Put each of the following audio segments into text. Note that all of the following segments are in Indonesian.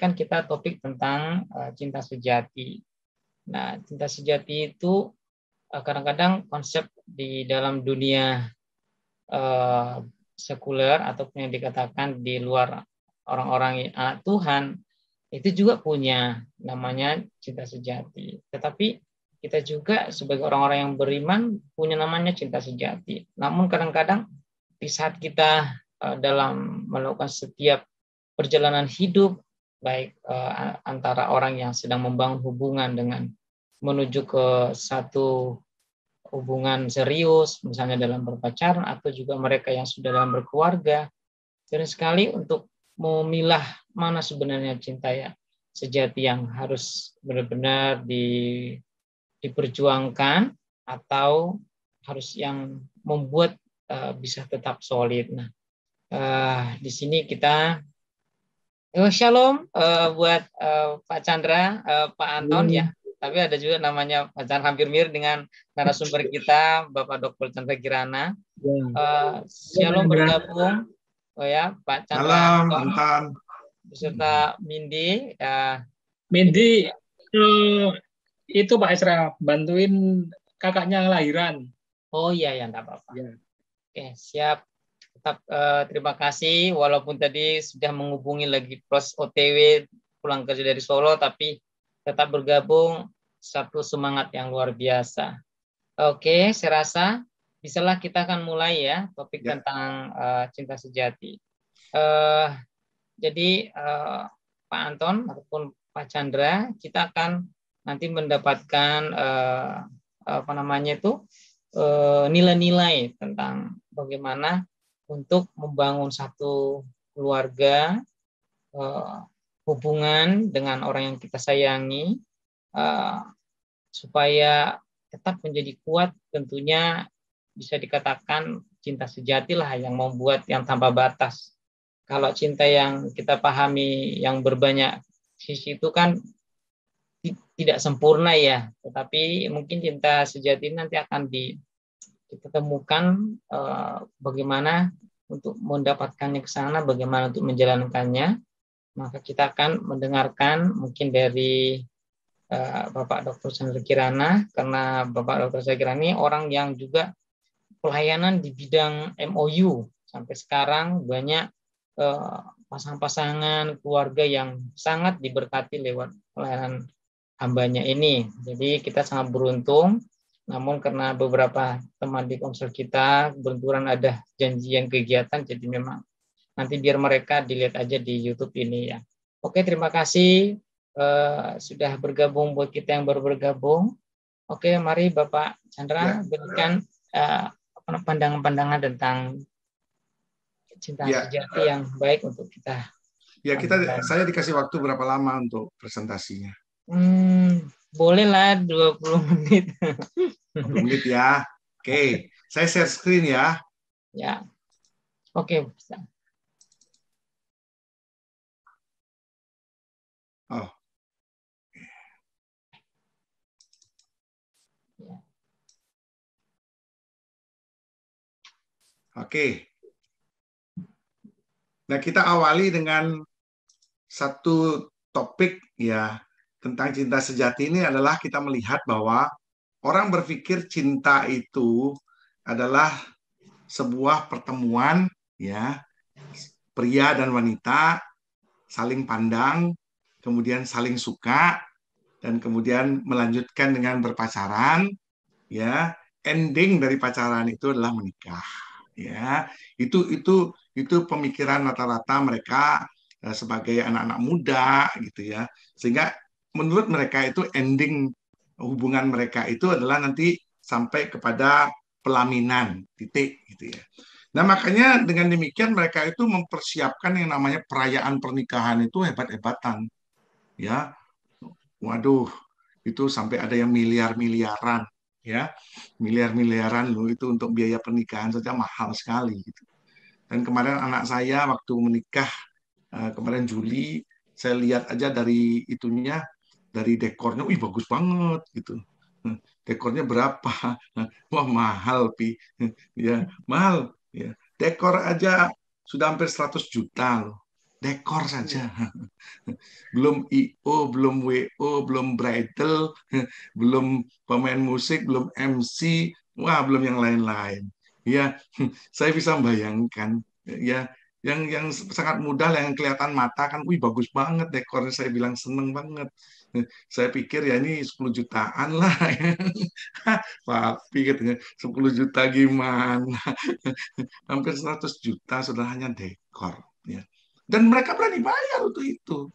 kan kita topik tentang cinta sejati. Nah, cinta sejati itu kadang-kadang konsep di dalam dunia sekuler ataupun yang dikatakan di luar orang-orang anak Tuhan itu juga punya namanya cinta sejati. Tetapi kita juga sebagai orang-orang yang beriman punya namanya cinta sejati. Namun kadang-kadang di saat kita dalam melakukan setiap perjalanan hidup, baik antara orang yang sedang membangun hubungan dengan menuju ke satu hubungan serius, misalnya dalam berpacaran, atau juga mereka yang sudah dalam berkeluarga, sering sekali untuk memilah mana sebenarnya cinta ya sejati yang harus benar-benar diperjuangkan atau harus yang membuat bisa tetap solid. Nah, di sini kita shalom buat Pak Chandra, Pak Anton ya. Tapi ada juga namanya Pak Chandra hampir mirip dengan narasumber kita, Bapak Dr. Chandra Kirana. Shalom bergabung, ya Pak Chandra Anton beserta Mindy. Mindy itu Pak Esra bantuin kakaknya lahiran. Oh iya ya, enggak apa-apa. Ya. Oke, siap. Tetap terima kasih walaupun tadi sudah menghubungi lagi proses OTW pulang kerja dari Solo, tapi tetap bergabung, satu semangat yang luar biasa. Oke, saya rasa bisalah kita akan mulai ya topik tentang cinta sejati. Jadi Pak Anton ataupun Pak Chandra, kita akan nanti mendapatkan apa namanya itu nilai-nilai tentang bagaimana untuk membangun satu keluarga, hubungan dengan orang yang kita sayangi, supaya tetap menjadi kuat. Tentunya bisa dikatakan cinta sejati lah yang membuat yang tanpa batas. Kalau cinta yang kita pahami yang berbanyak sisi itu kan tidak sempurna ya, tetapi mungkin cinta sejati nanti akan kita temukan bagaimana untuk mendapatkannya ke sana, bagaimana untuk menjalankannya. Maka kita akan mendengarkan mungkin dari Bapak Dr. Chandra Kirana, karena Bapak Dr. Chandra Kirana ini orang yang juga pelayanan di bidang MOU. Sampai sekarang banyak pasangan-pasangan keluarga yang sangat diberkati lewat pelayanan hambanya ini. Jadi kita sangat beruntung. Namun karena beberapa teman di komsel kita benturan ada janjian kegiatan, jadi memang nanti biar mereka dilihat aja di YouTube ini ya. Oke, terima kasih sudah bergabung buat kita yang baru bergabung. Oke, mari Bapak Chandra berikan pandangan-pandangan tentang cinta sejati yang baik untuk kita. Ya, saya dikasih waktu berapa lama untuk presentasinya? Bolehlah 20 menit. 20 menit ya. Oke, saya share screen ya. Ya. Oke, bisa. Oh. Oke. Nah, kita awali dengan satu topik ya tentang cinta sejati. Ini adalah kita melihat bahwa orang berpikir cinta itu adalah sebuah pertemuan ya, pria dan wanita saling pandang, kemudian saling suka, dan kemudian melanjutkan dengan berpacaran ya. Ending dari pacaran itu adalah menikah ya. Itu pemikiran rata-rata mereka sebagai anak-anak muda gitu ya. Sehingga menurut mereka itu ending hubungan mereka itu adalah nanti sampai kepada pelaminan, titik gitu ya. Nah, makanya dengan demikian mereka itu mempersiapkan yang namanya perayaan pernikahan itu hebat-hebatan. Ya. Waduh, itu sampai ada yang miliar-miliaran ya. Miliar-miliaran loh itu untuk biaya pernikahan saja mahal sekali gitu. Dan kemarin anak saya waktu menikah kemarin Juli, saya lihat aja dari itunya, dari dekornya, wih bagus banget gitu. Dekornya berapa? Wah mahal, Pi. Ya, mahal. Ya. Dekor aja sudah hampir 100 juta loh. dekor saja. Belum IO, belum WO, belum bridal, belum pemain musik, belum MC, wah belum yang lain-lain. Ya, saya bisa membayangkan ya yang sangat mudah yang kelihatan mata kan, wih bagus banget dekornya, saya bilang seneng banget. Saya pikir ya ini 10 jutaan lah. Papi katanya 10 juta gimana? Hampir 100 juta sudah hanya dekor. Ya. Dan mereka berani bayar untuk itu.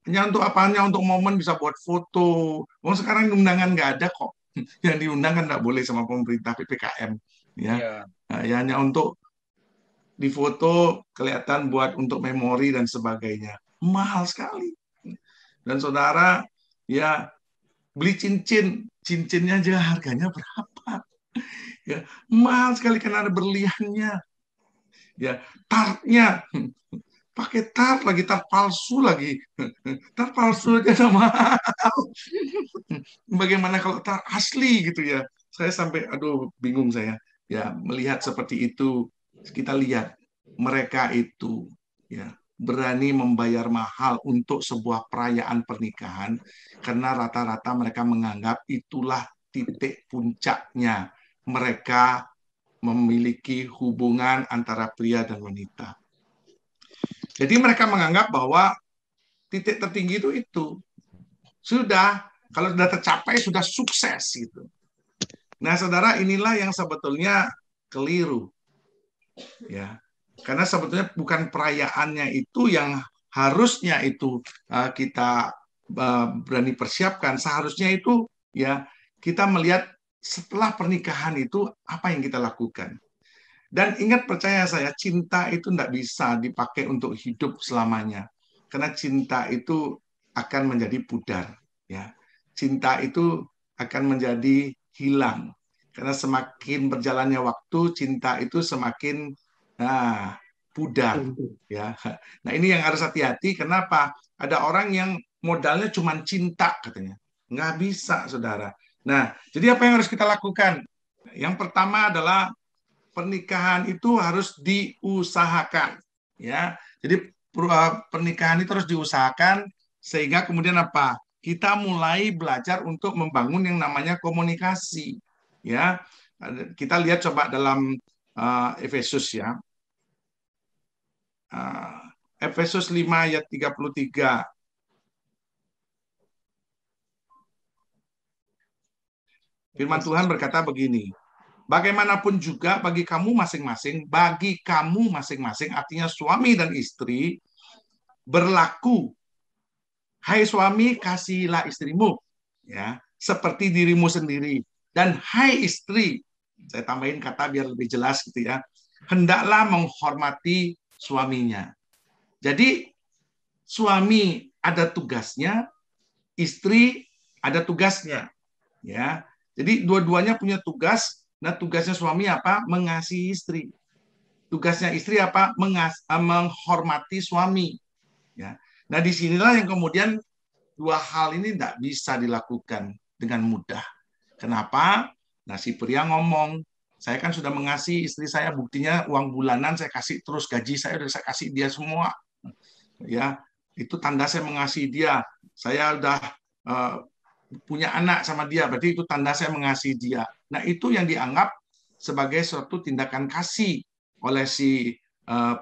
Hanya untuk apanya? Untuk momen bisa buat foto. Oh sekarang undangan nggak ada kok. Yang diundang kan nggak boleh sama pemerintah PPKM. Ya, Ya. nah, ya hanya untuk difoto kelihatan buat untuk memori dan sebagainya. Mahal sekali. Dan saudara, ya beli cincin, cincinnya aja harganya berapa? Ya, mahal sekali karena ada berliannya. Ya, tartnya pakai tart lagi, tart palsu lagi. Tart palsu aja udah mahal. Bagaimana kalau tart asli gitu ya? Saya sampai aduh bingung saya. Ya, melihat seperti itu, kita lihat mereka itu ya berani membayar mahal untuk sebuah perayaan pernikahan karena rata-rata mereka menganggap itulah titik puncaknya mereka memiliki hubungan antara pria dan wanita. Jadi mereka menganggap bahwa titik tertinggi itu sudah, kalau sudah tercapai sudah sukses gitu. Nah, saudara, inilah yang sebetulnya keliru, ya. Karena sebetulnya bukan perayaannya itu yang harusnya itu kita berani persiapkan. Seharusnya itu ya kita melihat setelah pernikahan itu apa yang kita lakukan. Dan ingat, percaya saya, cinta itu tidak bisa dipakai untuk hidup selamanya. Karena cinta itu akan menjadi pudar. Ya. Cinta itu akan menjadi hilang. Karena semakin berjalannya waktu, cinta itu semakin pudar. Ya. Nah ini yang harus hati-hati. Kenapa? Ada orang yang modalnya cuma cinta katanya. Nggak bisa, saudara. Nah, jadi apa yang harus kita lakukan? Yang pertama adalah pernikahan itu harus diusahakan, ya. Jadi pernikahan itu harus diusahakan sehingga kemudian apa? Kita mulai belajar untuk membangun yang namanya komunikasi, ya. Kita lihat coba dalam Efesus ya. Efesus 5 ayat 33. Firman Tuhan berkata begini, bagaimanapun juga bagi kamu masing-masing artinya suami dan istri, berlaku, hai suami kasihilah istrimu, ya, seperti dirimu sendiri, dan hai istri, saya tambahin kata biar lebih jelas gitu ya, hendaklah menghormati suaminya. Jadi suami ada tugasnya, istri ada tugasnya, ya. Jadi dua-duanya punya tugas. Nah, tugasnya suami apa? Mengasihi istri. Tugasnya istri apa? Menghormati suami. Ya. Nah, disinilah yang kemudian dua hal ini tidak bisa dilakukan dengan mudah. Kenapa? Nah, si pria ngomong, saya kan sudah mengasihi istri saya, buktinya uang bulanan saya kasih terus, gaji saya udah saya kasih dia semua. Ya, itu tanda saya mengasihi dia. Saya udah punya anak sama dia, berarti itu tanda saya mengasihi dia. Nah, itu yang dianggap sebagai suatu tindakan kasih oleh si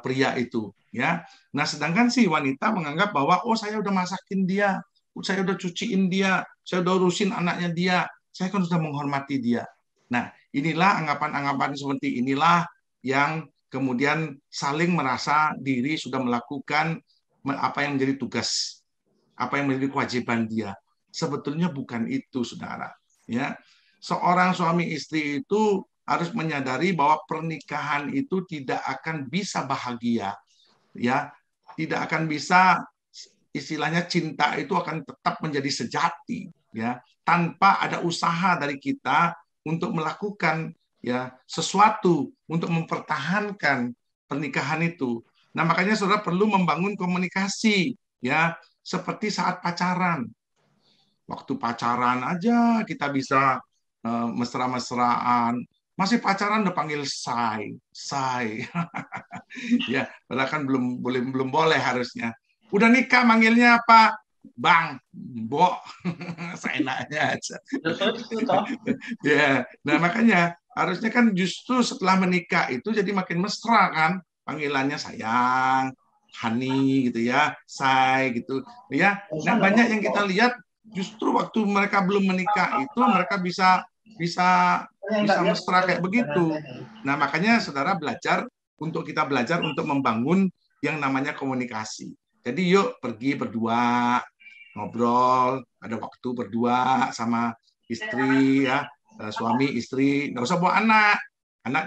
pria itu, ya. Nah, sedangkan si wanita menganggap bahwa oh saya udah masakin dia, saya udah cuciin dia, saya udah urusin anaknya dia, saya kan sudah menghormati dia. Nah, inilah anggapan-anggapan seperti inilah yang kemudian saling merasa diri sudah melakukan apa yang menjadi tugas, apa yang menjadi kewajiban dia. Sebetulnya bukan itu, saudara. Ya, seorang suami istri itu harus menyadari bahwa pernikahan itu tidak akan bisa bahagia, ya, tidak akan bisa, istilahnya cinta itu akan tetap menjadi sejati, ya, tanpa ada usaha dari kita untuk melakukan ya sesuatu untuk mempertahankan pernikahan itu. Nah, makanya saudara perlu membangun komunikasi, ya, seperti saat pacaran. Waktu pacaran aja kita bisa mesra-mesraan, Masih pacaran udah panggil say. Ya, padahal kan belum boleh harusnya. Udah nikah manggilnya apa? Bang, Bo, seenaknya aja. Ya, nah makanya harusnya kan justru setelah menikah itu jadi makin mesra kan, panggilannya sayang, honey gitu ya, say gitu ya. Nah banyak yang kita lihat justru waktu mereka belum menikah itu mereka bisa bisa mesra kayak begitu. Nah makanya saudara kita belajar untuk membangun yang namanya komunikasi. Jadi yuk pergi berdua, ngobrol, ada waktu berdua sama istri ya, suami istri, nggak usah bawa anak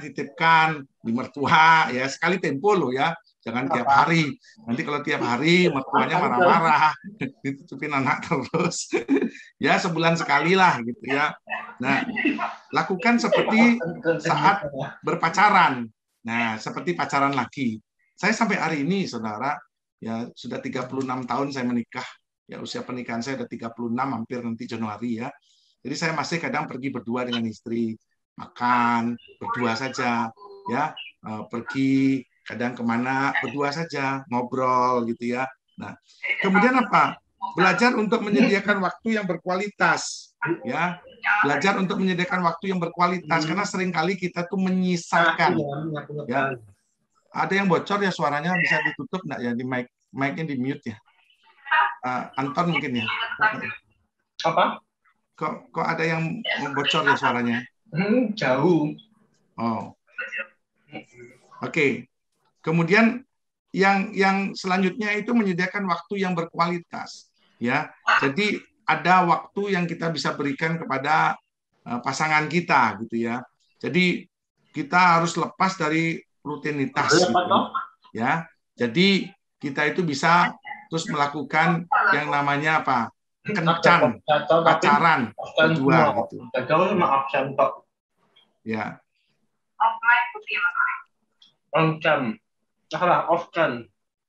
titipkan di mertua ya, sekali tempo loh ya, jangan tiap hari, nanti kalau tiap hari mertuanya marah-marah ditutupin anak terus ya, sebulan sekali lah gitu ya. Nah lakukan seperti saat berpacaran, nah seperti pacaran lagi. Saya sampai hari ini saudara ya sudah 36 tahun saya menikah. Ya, usia pernikahan saya udah 36, hampir nanti Januari ya. Jadi saya masih kadang pergi berdua dengan istri, makan berdua saja, ya, pergi kadang kemana berdua saja, ngobrol gitu ya. Nah, kemudian apa? Belajar untuk menyediakan waktu yang berkualitas, ya. Belajar untuk menyediakan waktu yang berkualitas karena seringkali kita tuh menyisakan, ya. Ada yang bocor ya suaranya, bisa ditutup nggak ya di mic-nya di mute ya. Anton mungkin ya. Apa? Kok ada yang bocor ya suaranya? Jauh. Oh. Oke. Kemudian yang selanjutnya itu menyediakan waktu yang berkualitas, ya. Jadi ada waktu yang kita bisa berikan kepada pasangan kita gitu ya. Jadi kita harus lepas dari rutinitas gitu. Ya. Jadi kita itu bisa terus melakukan yang namanya apa? Kencan, pacaran berdua gitu. Ya.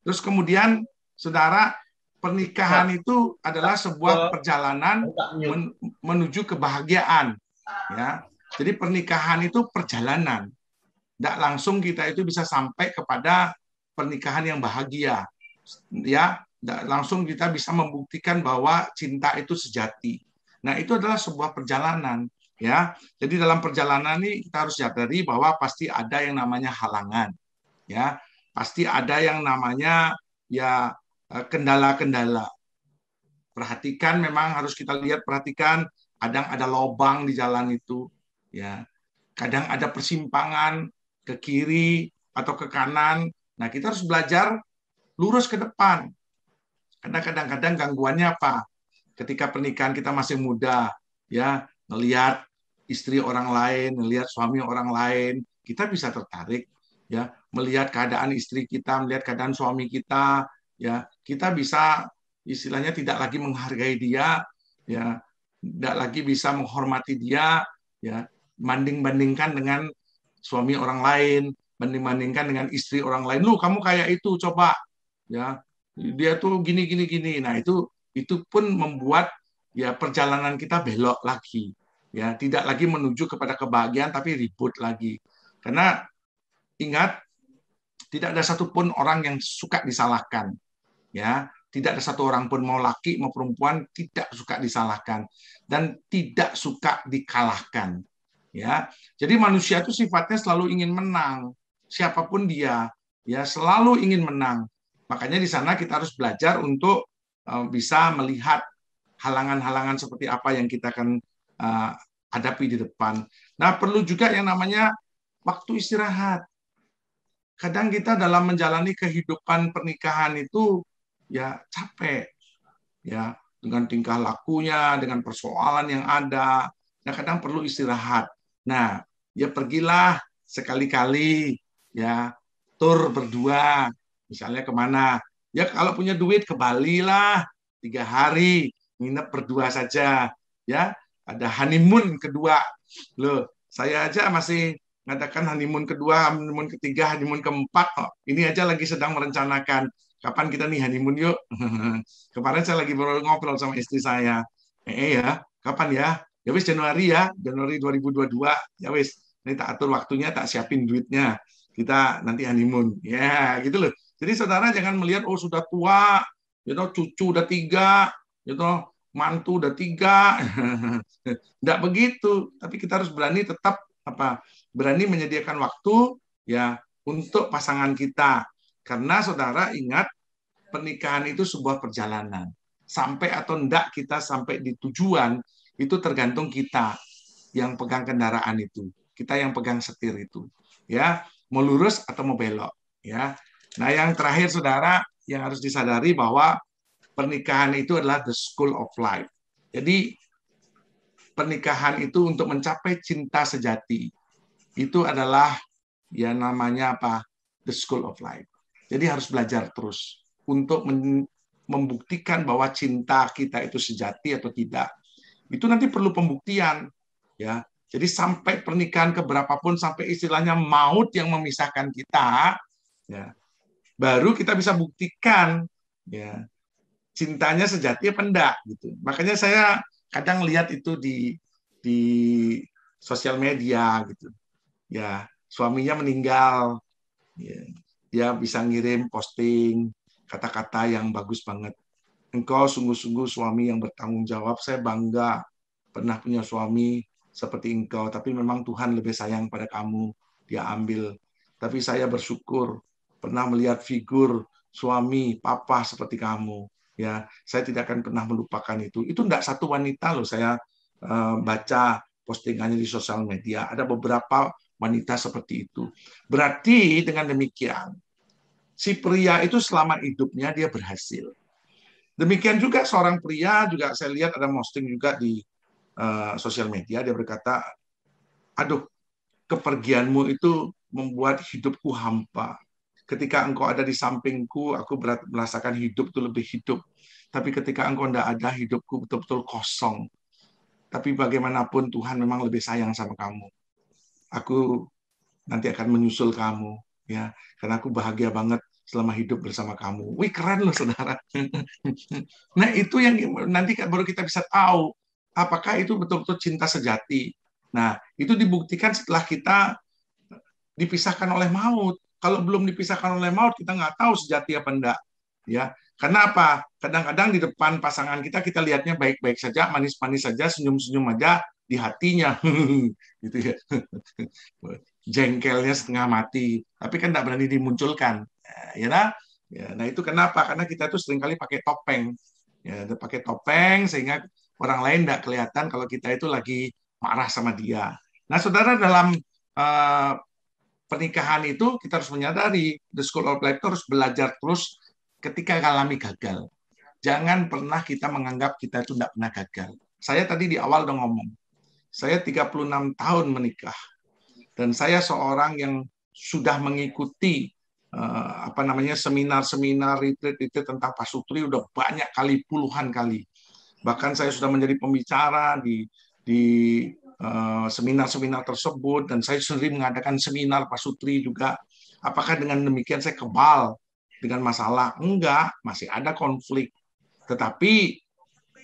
Terus kemudian saudara, pernikahan itu adalah sebuah perjalanan menuju kebahagiaan. Ya. Jadi pernikahan itu perjalanan. Tidak langsung kita itu bisa sampai kepada pernikahan yang bahagia. Ya, langsung kita bisa membuktikan bahwa cinta itu sejati. Nah, itu adalah sebuah perjalanan, ya. Jadi dalam perjalanan ini kita harus sadari bahwa pasti ada yang namanya halangan, ya. Pasti ada yang namanya ya kendala-kendala. Perhatikan, memang harus kita perhatikan, kadang ada lubang di jalan itu, ya. Kadang ada persimpangan ke kiri atau ke kanan. Nah, kita harus belajar lurus ke depan. Karena kadang-kadang gangguannya apa? Ketika pernikahan kita masih muda, ya, melihat istri orang lain, melihat suami orang lain, kita bisa tertarik, ya, melihat keadaan istri kita, melihat keadaan suami kita, ya, kita bisa istilahnya tidak lagi menghargai dia, ya, tidak lagi bisa menghormati dia, ya, banding-bandingkan dengan suami orang lain, banding-bandingkan dengan istri orang lain. Lu kamu kayak itu, coba. Ya, dia tuh gini. Nah, itu pun membuat ya perjalanan kita belok lagi. Ya, tidak lagi menuju kepada kebahagiaan tapi ribut lagi. Karena ingat, tidak ada satupun orang yang suka disalahkan. Ya, tidak ada satu orang pun, mau laki mau perempuan, tidak suka disalahkan dan tidak suka dikalahkan. Ya, jadi manusia itu sifatnya selalu ingin menang, siapapun dia, ya selalu ingin menang. Makanya di sana kita harus belajar untuk bisa melihat halangan-halangan seperti apa yang kita akan hadapi di depan. Nah, perlu juga yang namanya waktu istirahat. Kadang kita dalam menjalani kehidupan pernikahan itu ya capek, ya dengan tingkah lakunya, dengan persoalan yang ada. Nah, kadang perlu istirahat. Nah, ya pergilah sekali-kali, ya tur berdua, misalnya kemana? Ya kalau punya duit ke Bali lah, 3 hari nginep berdua saja, ya. Ada honeymoon kedua, loh. Saya aja masih mengadakan honeymoon kedua, honeymoon ketiga, honeymoon keempat. Oh, ini aja lagi sedang merencanakan kapan kita nih honeymoon yuk. Kemarin saya lagi ngobrol sama istri saya, ya kapan ya? Ya wis Januari ya, Januari 2022, ya wis. Ini tak atur waktunya, tak siapin duitnya. Kita nanti honeymoon. Ya, gitu loh. Jadi saudara jangan melihat, oh sudah tua, cucu udah 3, mantu udah 3. Nggak begitu. Tapi kita harus berani tetap berani menyediakan waktu ya untuk pasangan kita. Karena saudara ingat, pernikahan itu sebuah perjalanan. Sampai atau enggak kita sampai di tujuan, itu tergantung kita yang pegang kendaraan itu. Kita yang pegang setir itu. Ya, mau lurus atau mau belok. Ya. Nah, yang terakhir saudara, yang harus disadari bahwa pernikahan itu adalah the school of life. Jadi, pernikahan itu untuk mencapai cinta sejati. Itu adalah ya namanya the school of life. Jadi harus belajar terus untuk membuktikan bahwa cinta kita itu sejati atau tidak. Itu nanti perlu pembuktian, ya. Jadi sampai pernikahan keberapapun, sampai istilahnya maut yang memisahkan kita, ya, baru kita bisa buktikan, ya, cintanya sejati apa enggak, gitu. Makanya saya kadang lihat itu di sosial media, gitu. Ya, suaminya meninggal, ya, dia bisa ngirim posting kata-kata yang bagus banget. Engkau sungguh-sungguh suami yang bertanggung jawab. Saya bangga pernah punya suami seperti engkau. Tapi memang Tuhan lebih sayang pada kamu. Dia ambil. Tapi saya bersyukur pernah melihat figur suami, papa seperti kamu. Ya, saya tidak akan pernah melupakan itu. Itu enggak satu wanita loh. Saya baca postingannya di sosial media. Ada beberapa wanita seperti itu. Berarti dengan demikian, si pria itu selama hidupnya dia berhasil. Demikian juga seorang pria, juga saya lihat ada posting juga di sosial media, dia berkata, aduh, kepergianmu itu membuat hidupku hampa. Ketika engkau ada di sampingku, aku merasakan hidup itu lebih hidup. Tapi ketika engkau tidak ada, hidupku betul-betul kosong. Tapi bagaimanapun Tuhan memang lebih sayang sama kamu. Aku nanti akan menyusul kamu, ya, karena aku bahagia banget selama hidup bersama kamu. Wih, keren loh, saudara. Nah, itu yang nanti baru kita bisa tahu apakah itu betul-betul cinta sejati. Nah, itu dibuktikan setelah kita dipisahkan oleh maut. Kalau belum dipisahkan oleh maut, kita nggak tahu sejati apa enggak. Ya, karena apa? Kadang-kadang di depan pasangan kita lihatnya baik-baik saja, manis-manis saja, senyum-senyum aja di hatinya, gitu ya. Jengkelnya setengah mati, tapi kan tidak berani dimunculkan. Ya, nah itu kenapa? Karena kita tuh seringkali pakai topeng, ya, pakai topeng sehingga orang lain tidak kelihatan kalau kita itu lagi marah sama dia. Nah, saudara, dalam pernikahan itu kita harus menyadari the school of life itu harus belajar terus ketika mengalami gagal. Jangan pernah kita menganggap kita itu tidak pernah gagal. Saya tadi di awal udah ngomong, saya 36 tahun menikah dan saya seorang yang sudah mengikuti seminar-seminar, retreat tentang pasutri udah banyak kali, puluhan kali. Bahkan saya sudah menjadi pembicara di seminar-seminar tersebut, dan saya sendiri mengadakan seminar pasutri juga. Apakah dengan demikian saya kebal dengan masalah? Enggak, masih ada konflik. Tetapi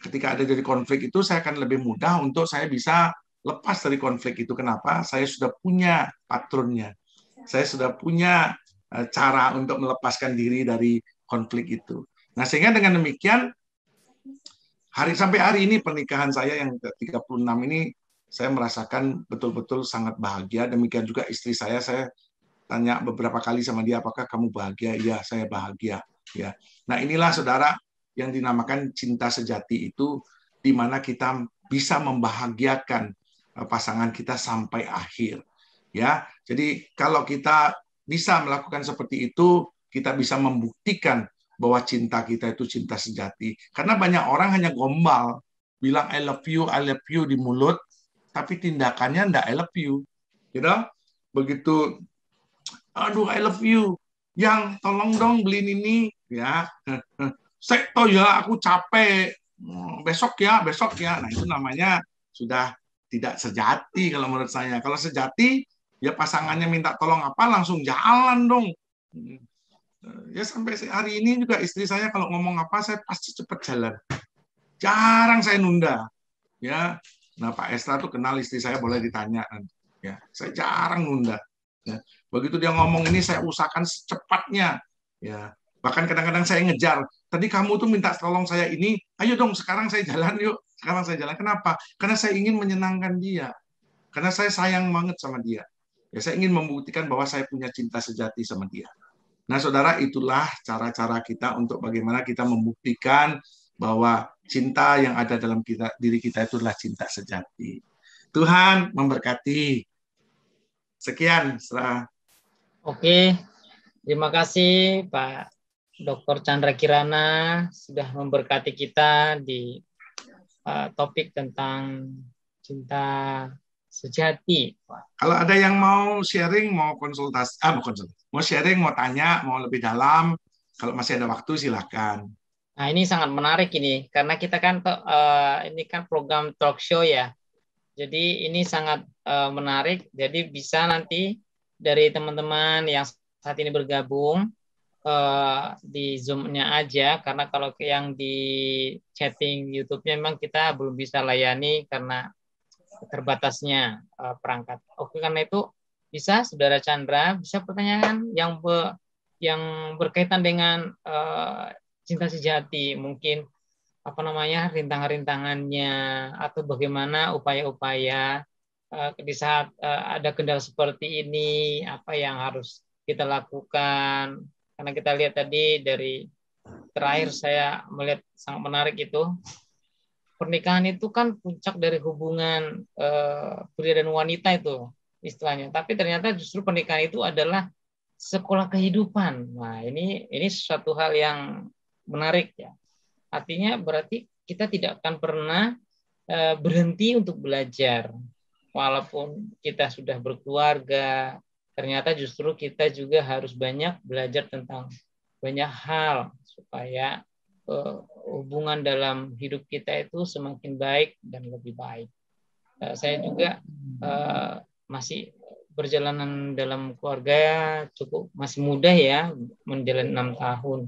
ketika ada jadi konflik itu, saya akan lebih mudah untuk saya bisa lepas dari konflik itu. Kenapa? Saya sudah punya patronnya. Saya sudah punya cara untuk melepaskan diri dari konflik itu. Nah, sehingga dengan demikian, sampai hari ini pernikahan saya yang ke-36 ini, saya merasakan betul-betul sangat bahagia. Demikian juga istri saya tanya beberapa kali sama dia, apakah kamu bahagia? Iya, saya bahagia. Ya. Nah, inilah saudara yang dinamakan cinta sejati itu, di mana kita bisa membahagiakan pasangan kita sampai akhir. Ya, jadi kalau kita bisa melakukan seperti itu, kita bisa membuktikan bahwa cinta kita itu cinta sejati. Karena banyak orang hanya gombal, bilang I love you di mulut, tapi tindakannya enggak I love you. Gitu? Begitu, aduh I love you, yang tolong dong beliin ini, ya. Sekto ya, aku capek. Besok ya. Nah, itu namanya sudah tidak sejati kalau menurut saya. Kalau sejati, ya pasangannya minta tolong apa, langsung jalan dong. Ya sampai hari ini juga istri saya kalau ngomong apa, saya pasti cepat jalan. Jarang saya nunda. Ya, nah Pak Estra tuh kenal istri saya, boleh ditanya. Ya, saya jarang nunda. Ya. Begitu dia ngomong ini, saya usahakan secepatnya. Ya, bahkan kadang-kadang saya ngejar. Tadi kamu tuh minta tolong saya ini, ayo dong sekarang saya jalan yuk. Sekarang saya jalan. Kenapa? Karena saya ingin menyenangkan dia. Karena saya sayang banget sama dia. Ya, saya ingin membuktikan bahwa saya punya cinta sejati sama dia. Nah, saudara, itulah cara-cara kita untuk bagaimana kita membuktikan bahwa cinta yang ada dalam diri kita itu adalah cinta sejati. Tuhan memberkati. Sekian, setelah. Oke, terima kasih Pak Dr. Chandra Kirana sudah memberkati kita di topik tentang cinta sejati. Kalau ada yang mau sharing, mau konsultasi, mau sharing, mau tanya, mau lebih dalam, kalau masih ada waktu silakan. Nah, ini sangat menarik ini karena kita kan ini kan program talk show ya. Jadi ini sangat menarik. Jadi bisa nanti dari teman-teman yang saat ini bergabung di Zoom-nya aja, karena kalau yang di chatting YouTube-nya memang kita belum bisa layani karena terbatasnya perangkat. Oke, karena itu bisa Saudara Chandra bisa pertanyaan yang berkaitan dengan cinta sejati, mungkin apa namanya rintangan-rintangannya atau bagaimana upaya-upaya di saat ada kendala seperti ini, apa yang harus kita lakukan. Karena kita lihat tadi dari terakhir saya melihat sangat menarik itu, pernikahan itu kan puncak dari hubungan pria dan wanita itu istilahnya. Tapi ternyata justru pernikahan itu adalah sekolah kehidupan. Nah, ini suatu hal yang menarik ya. Artinya berarti kita tidak akan pernah berhenti untuk belajar. Walaupun kita sudah berkeluarga, ternyata justru kita juga harus banyak belajar tentang banyak hal supaya hubungan dalam hidup kita itu semakin baik dan lebih baik. Saya juga masih perjalanan dalam keluarga cukup masih muda ya, menjalani 6 tahun.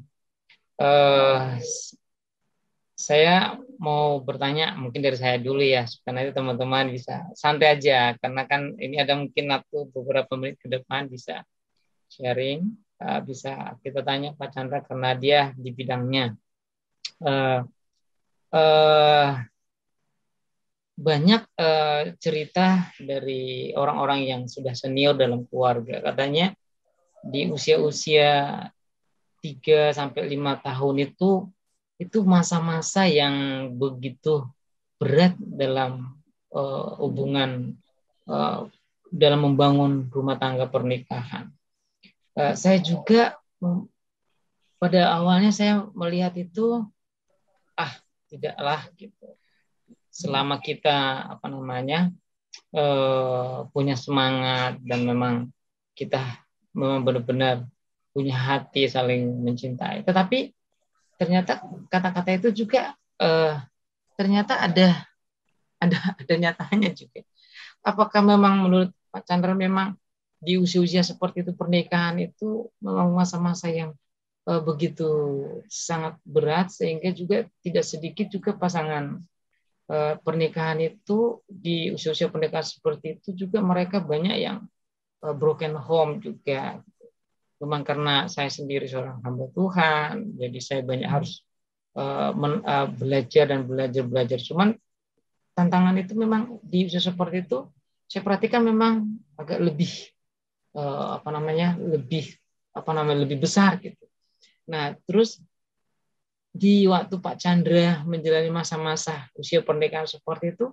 Saya mau bertanya mungkin dari saya dulu ya, supaya nanti teman-teman bisa santai aja, karena kan ini ada mungkin waktu beberapa menit ke depan bisa sharing, bisa kita tanya Pak Chandra karena dia di bidangnya. Banyak cerita dari orang-orang yang sudah senior dalam keluarga, katanya di usia-usia 3-5 tahun itu masa-masa yang begitu berat dalam hubungan dalam membangun rumah tangga pernikahan. Saya juga pada awalnya saya melihat itu tidaklah gitu. Selama kita punya semangat dan memang kita memang benar-benar punya hati saling mencintai. Tetapi ternyata kata-kata itu juga ternyata ada nyatanya juga. Apakah memang menurut Pak Chandra memang di usia-usia seperti itu pernikahan itu memang masa-masa yang begitu sangat berat, sehingga juga tidak sedikit juga pasangan pernikahan itu di usia-usia pernikahan seperti itu juga mereka banyak yang broken home juga. Memang karena saya sendiri seorang hamba Tuhan, jadi saya banyak harus belajar dan belajar. Cuman tantangan itu memang di usia seperti itu saya perhatikan memang agak lebih lebih besar gitu. Nah, terus di waktu Pak Chandra menjalani masa-masa usia pernikahan seperti itu,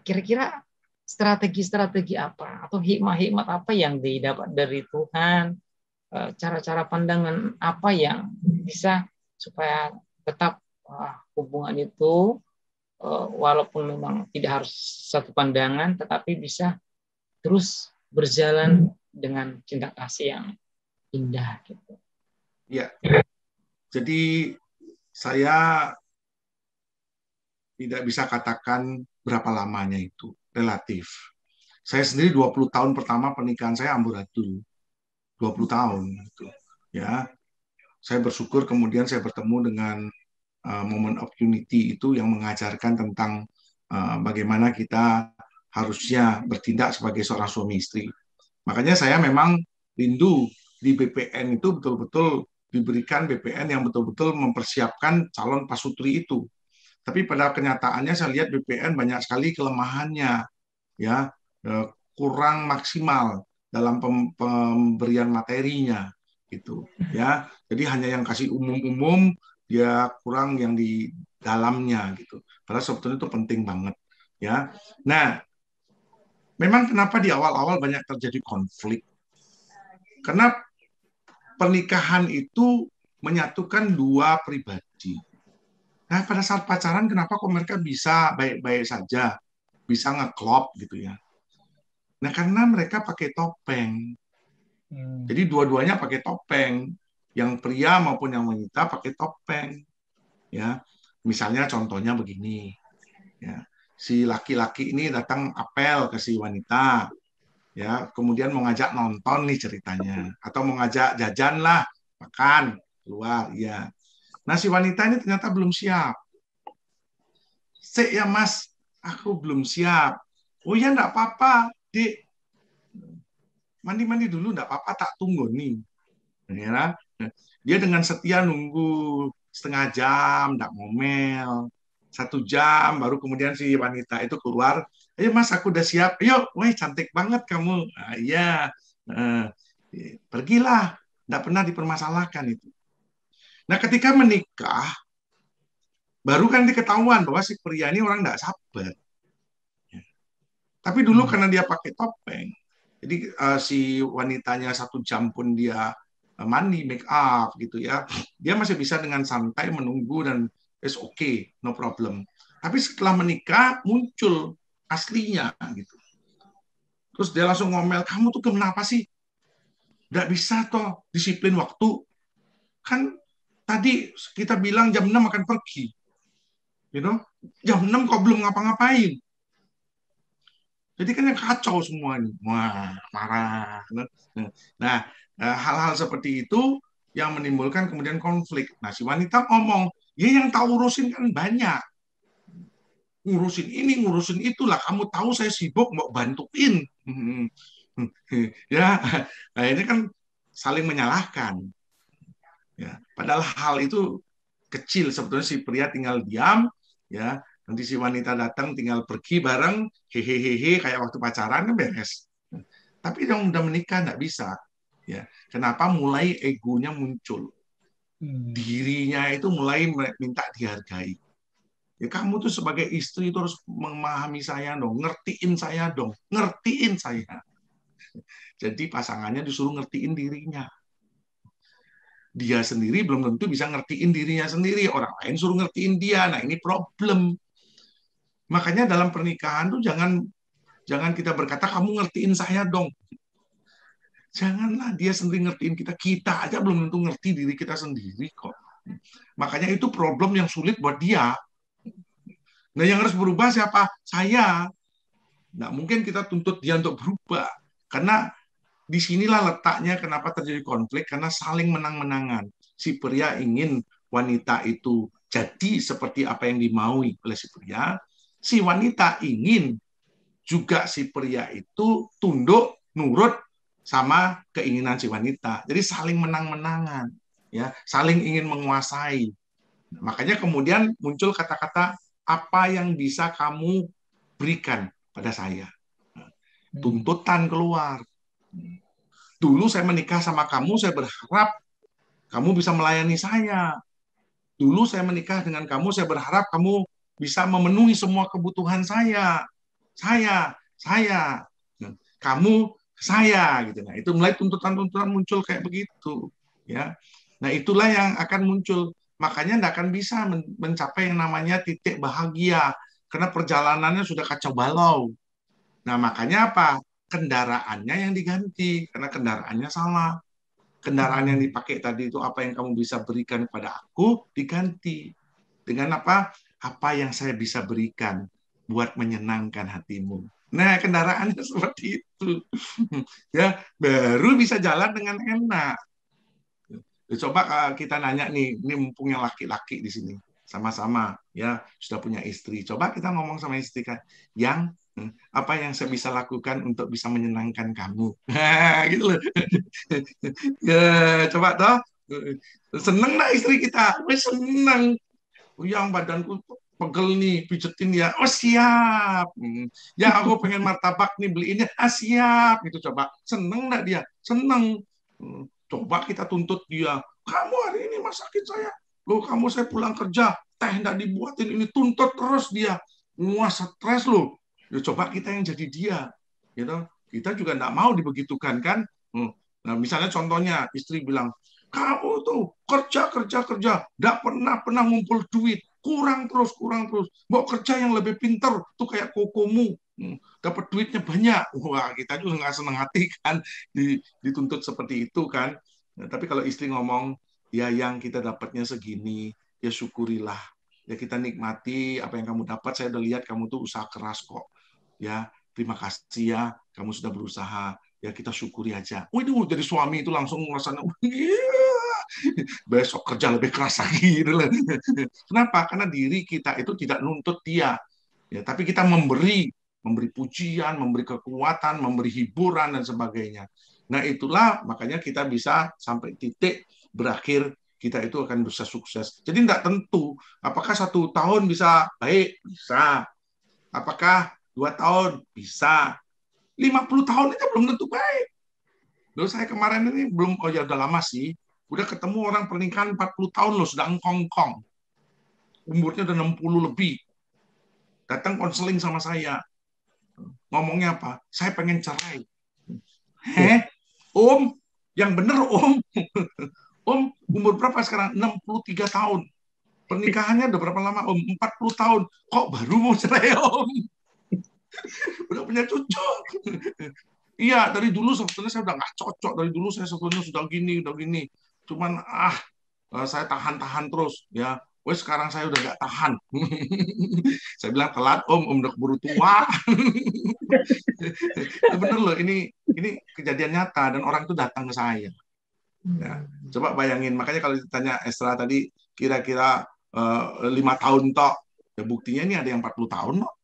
kira-kira strategi-strategi apa atau hikmah-hikmat apa yang didapat dari Tuhan, cara-cara pandangan apa yang bisa supaya tetap hubungan itu walaupun memang tidak harus satu pandangan, tetapi bisa terus berjalan dengan cinta kasih yang indah gitu. Ya, jadi saya tidak bisa katakan berapa lamanya itu, relatif. Saya sendiri 20 tahun pertama pernikahan saya amburadul. 20 tahun gitu. Ya. Saya bersyukur kemudian saya bertemu dengan Moment of Unity itu yang mengajarkan tentang bagaimana kita harusnya bertindak sebagai seorang suami istri. Makanya saya memang rindu di BPN itu betul-betul diberikan BPN yang betul-betul mempersiapkan calon pasutri itu. Tapi pada kenyataannya saya lihat BPN banyak sekali kelemahannya, ya, kurang maksimal dalam pemberian materinya, gitu, ya. Jadi hanya yang kasih umum-umum, dia kurang yang di dalamnya, gitu. Padahal sebetulnya itu penting banget, ya. Nah, memang kenapa di awal-awal banyak terjadi konflik? Karena pernikahan itu menyatukan dua pribadi. Nah, pada saat pacaran, kenapa kok mereka bisa baik-baik saja, bisa ngeklop gitu ya? Nah, karena mereka pakai topeng. Jadi dua-duanya pakai topeng. Yang pria maupun yang wanita pakai topeng. Ya, misalnya contohnya begini. Ya, si laki-laki ini datang apel ke si wanita. Ya, kemudian mau ngajak nonton nih ceritanya, atau mau ngajak jajan lah, makan keluar, ya. Nah, si wanita ini ternyata belum siap. Sik ya Mas, aku belum siap. Oh ya, enggak apa-apa, Dik. Mandi-mandi dulu, enggak apa-apa, tak tunggu nih. Ya. Dia dengan setia nunggu setengah jam, enggak ngomel. 1 jam, baru kemudian si wanita itu keluar. Ayo Mas, aku udah siap. Ayo, wah cantik banget kamu. Nah, iya, pergilah. Enggak pernah dipermasalahkan itu. Nah, ketika menikah, baru kan diketahuan bahwa si pria ini orang enggak sabar. Tapi dulu karena dia pakai topeng, jadi si wanitanya 1 jam pun dia mandi, make up gitu ya, dia masih bisa dengan santai menunggu dan it's okay, no problem. Tapi setelah menikah muncul aslinya gitu. Terus dia langsung ngomel, kamu tuh kenapa sih? Nggak bisa toh disiplin waktu. Kan tadi kita bilang jam 6 akan pergi. You know? Jam 6 kok belum ngapa-ngapain. Jadi kan yang kacau semua ini. Wah, marah. Nah, hal-hal seperti itu yang menimbulkan kemudian konflik. Nah, si wanita ngomong, ya yang tahu urusin kan banyak. Ngurusin ini, ngurusin itulah. Kamu tahu saya sibuk, mau bantuin. Ya, nah ini kan saling menyalahkan. Ya, padahal hal itu kecil, sebetulnya si pria tinggal diam, ya, nanti si wanita datang tinggal pergi bareng, hehehe, kayak waktu pacaran kan beres. Tapi yang udah menikah nggak bisa, ya. Kenapa? Mulai egonya muncul, dirinya itu mulai minta dihargai. Ya, kamu tuh sebagai istri itu harus memahami saya dong, ngertiin saya dong, ngertiin saya. Jadi pasangannya disuruh ngertiin dirinya. Dia sendiri belum tentu bisa ngertiin dirinya sendiri, orang lain suruh ngertiin dia. Nah, ini problem. Makanya dalam pernikahan tuh jangan kita berkata kamu ngertiin saya dong. Janganlah dia sendiri ngertiin kita. Kita aja belum tentu ngerti diri kita sendiri kok. Makanya itu problem yang sulit buat dia. Nah, yang harus berubah siapa? Saya. Nggak mungkin kita tuntut dia untuk berubah. Karena disinilah letaknya kenapa terjadi konflik, karena saling menang-menangan. Si pria ingin wanita itu jadi seperti apa yang dimaui oleh si pria. Si wanita ingin juga si pria itu tunduk, nurut sama keinginan si wanita. Jadi saling menang-menangan, ya, saling ingin menguasai. Makanya kemudian muncul kata-kata, apa yang bisa kamu berikan pada saya? Tuntutan keluar. Dulu saya menikah sama kamu, saya berharap kamu bisa melayani saya. Dulu saya menikah dengan kamu, saya berharap kamu bisa memenuhi semua kebutuhan saya. Saya. Kamu, saya. Gitu. Nah, itu mulai tuntutan-tuntutan muncul kayak begitu. Ya. Nah, itulah yang akan muncul. Makanya tidak akan bisa mencapai yang namanya titik bahagia. Karena perjalanannya sudah kacau balau. Nah, makanya apa? Kendaraannya yang diganti. Karena kendaraannya salah. Kendaraan yang dipakai tadi itu apa yang kamu bisa berikan kepada aku diganti dengan apa yang saya bisa berikan buat menyenangkan hatimu. Nah, kendaraannya seperti itu. Ya, baru bisa jalan dengan enak. Coba kita nanya nih, ini mumpung yang laki-laki di sini sama-sama ya sudah punya istri. Coba kita ngomong sama istri kan, yang Apa yang saya bisa lakukan untuk bisa menyenangkan kamu? Gitu loh. Ya, coba toh. Seneng nggak istri kita? Wes seneng. Yang badanku pegel nih, pijetin ya. Oh siap. Ya aku pengen martabak nih, beliinnya. Ah siap. Itu coba. Seneng nggak dia? Seneng. Coba kita tuntut dia. Kamu hari ini masakin saya. Loh kamu saya pulang kerja. Teh nggak dibuatin ini. Tuntut terus dia. Wah stres loh. Ya coba kita yang jadi dia. Gitu. Kita juga nggak mau dibegitukan kan. Nah misalnya contohnya istri bilang, kamu tuh kerja kerja kerja, nggak pernah ngumpul duit, kurang terus. Mau kerja yang lebih pinter, tuh kayak kokomu, dapat duitnya banyak. Wah kita juga nggak seneng hati kan, dituntut seperti itu kan. Nah, tapi kalau istri ngomong, ya yang kita dapatnya segini, ya syukurilah. Ya kita nikmati apa yang kamu dapat. Saya udah lihat kamu tuh usaha keras kok. Ya terima kasih ya, kamu sudah berusaha. Ya kita syukuri aja. Waduh, jadi suami itu langsung rasanya, besok kerja lebih keras lagi. Gitu. Kenapa? Karena diri kita itu tidak nuntut dia, ya, tapi kita memberi pujian, memberi kekuatan, memberi hiburan dan sebagainya. Nah itulah makanya kita bisa sampai titik berakhir kita itu akan bisa sukses. Jadi tidak tentu apakah 1 tahun bisa baik, bisa. Apakah 2 tahun bisa. 50 tahun aja belum tentu baik. Loh, saya kemarin ini belum, oh ya udah lama sih, udah ketemu orang pernikahan 40 tahun loh, sedang kongkong. Umurnya udah 60 lebih. Datang konseling sama saya. Ngomongnya apa? Saya pengen cerai. Om? Yang bener om. Om, umur berapa sekarang? 63 tahun. Pernikahannya udah berapa lama om? 40 tahun. Kok baru mau cerai om? Udah punya cucu. Iya, dari dulu sebetulnya saya udah nggak cocok. Dari dulu saya sebetulnya sudah gini. Cuman saya tahan terus. Ya, wes sekarang saya udah nggak tahan. Saya bilang telat om udah keburu tua. Bener loh, ini kejadian nyata dan orang itu datang ke saya. Ya, coba bayangin. Makanya kalau ditanya Esra tadi, kira-kira 5 tahun tok. Ya buktinya ini ada yang 40 tahun kok.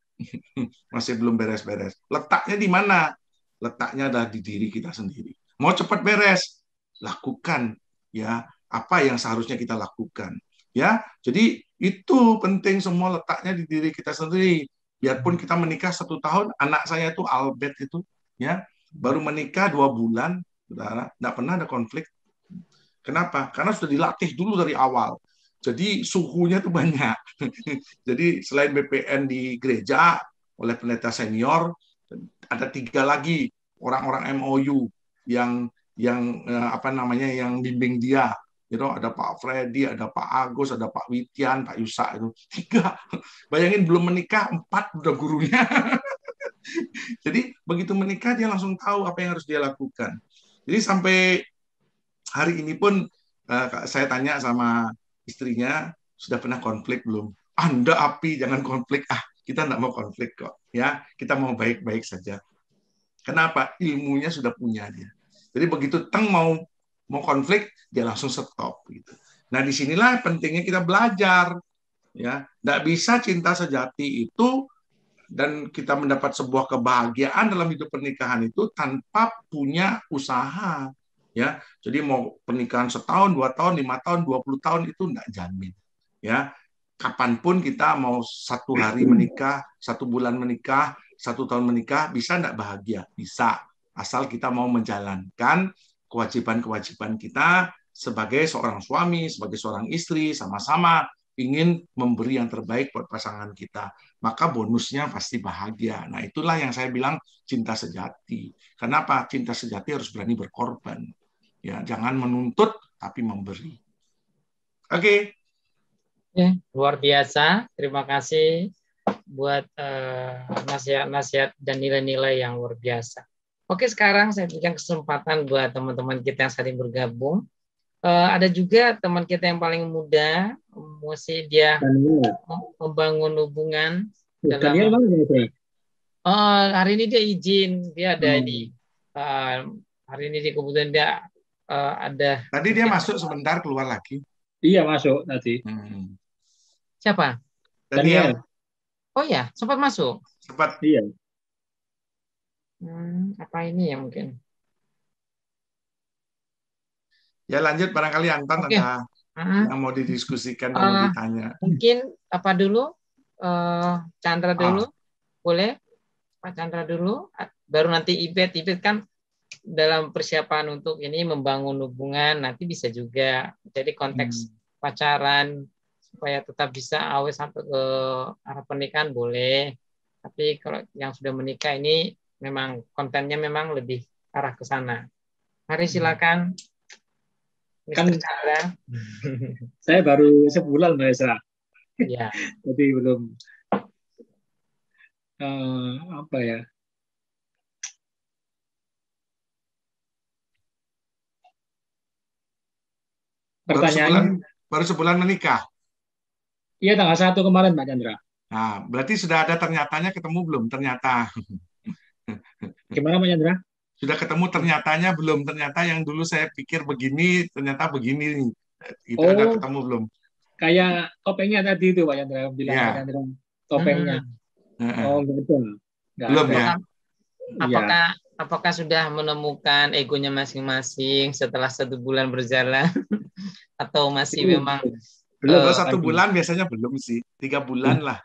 Masih belum beres-beres. Letaknya di mana? Letaknya adalah di diri kita sendiri. Mau cepat beres, lakukan ya apa yang seharusnya kita lakukan. Ya, jadi itu penting, semua letaknya di diri kita sendiri. Biarpun kita menikah 1 tahun, anak saya itu Albert itu ya baru menikah 2 bulan, saudara, nggak pernah ada konflik. Kenapa? Karena sudah dilatih dulu dari awal. Jadi suhunya tuh banyak. Jadi selain BPN di gereja oleh pendeta senior, ada 3 lagi orang-orang MOU yang bimbing dia. Ada Pak Freddy, ada Pak Agus, ada Pak Witian, Pak Yusa itu 3. Bayangin belum menikah 4 udah gurunya. Jadi begitu menikah dia langsung tahu apa yang harus dia lakukan. Jadi sampai hari ini pun saya tanya sama istrinya, sudah pernah konflik belum? Anda api, jangan konflik. Kita nggak mau konflik kok. Ya, kita mau baik-baik saja. Kenapa? Ilmunya sudah punya dia. Jadi begitu mau konflik, dia langsung stop. Gitu. Nah, disinilah pentingnya kita belajar. Ya, nggak bisa cinta sejati itu dan kita mendapat sebuah kebahagiaan dalam hidup pernikahan itu tanpa punya usaha. Ya, jadi mau pernikahan 1 tahun, 2 tahun, 5 tahun, 20 tahun itu enggak jamin. Ya, kapanpun kita mau 1 hari menikah, 1 bulan menikah, 1 tahun menikah, bisa enggak bahagia? Bisa, asal kita mau menjalankan kewajiban-kewajiban kita sebagai seorang suami, sebagai seorang istri, sama-sama ingin memberi yang terbaik buat pasangan kita. Maka bonusnya pasti bahagia. Nah, itulah yang saya bilang cinta sejati. Kenapa? Cinta sejati harus berani berkorban. Ya, jangan menuntut tapi memberi. Oke. Luar biasa. Terima kasih buat nasihat-nasihat dan nilai-nilai yang luar biasa. Oke, sekarang saya berikan kesempatan buat teman-teman kita yang saling bergabung. Ada juga teman kita yang paling muda, masih dia membangun hubungan. Hari ini dia izin, dia ada di hari ini di kebetulan dia ada. Tadi dia masuk sebentar, keluar lagi. Iya, masuk tadi. Siapa? Daniel. Oh ya, sempat masuk. Sempat. Iya. Apa ini ya mungkin? Ya lanjut, barangkali Anton Oke. ada Ah, yang mau didiskusikan dan mau eh, ditanya. mungkin apa dulu? Chandra dulu, Ah, boleh? Pak Chandra dulu, baru nanti Ibet. Ibet kan dalam persiapan untuk ini membangun hubungan nanti bisa juga jadi konteks pacaran supaya tetap bisa awet sampai ke arah pernikahan boleh, tapi kalau yang sudah menikah ini memang kontennya memang lebih arah ke sana. Mari silakan Kan Mr. Chandra. saya baru sebulan Mbak Esra, Ya. jadi belum apa ya? Pertanyaannya, baru sebulan menikah. iya tanggal 1 kemarin Mbak Chandra. Nah, berarti sudah ada ternyatanya ketemu belum? Ternyata Gimana Mbak Chandra? sudah ketemu ternyatanya belum? Ternyata yang dulu saya pikir begini, ternyata begini. Itu ada Oh, ketemu belum? kayak topengnya tadi itu Mbak Chandra bilang Mbak Ya, Chandra, topengnya. Oh, heeh. nggak betul, nggak Belum ada. ya. Apakah Iya. apakah apakah sudah menemukan egonya masing-masing setelah 1 bulan berjalan atau masih Belum, memang belum Kalau eh, 1 bulan biasanya belum sih. 3 bulan lah.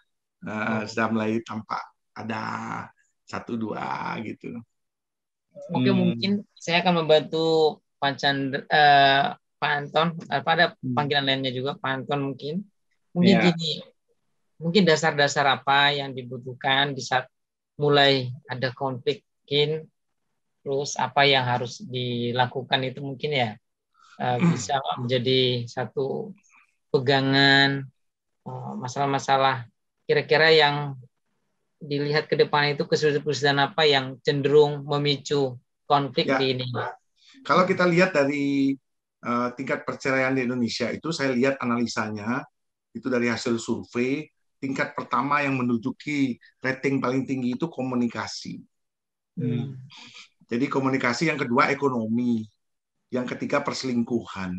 oh, Sudah mulai tampak ada 1 2 gitu. oke, mungkin saya akan membantu Pak Chandra, Pak Anton, pada panggilan lainnya juga Pak Anton mungkin. Mungkin Ya. gini, mungkin dasar-dasar apa yang dibutuhkan di saat mulai ada konflik, mungkin terus apa yang harus dilakukan itu mungkin ya bisa menjadi satu pegangan masalah-masalah kira-kira yang dilihat ke depan itu kesulitan-kesulitan apa yang cenderung memicu konflik Ya, di ini. kalau kita lihat dari tingkat perceraian di Indonesia itu, saya lihat analisanya itu dari hasil survei, tingkat pertama yang menduduki rating paling tinggi itu komunikasi. Jadi komunikasi, yang kedua ekonomi, yang ketiga perselingkuhan,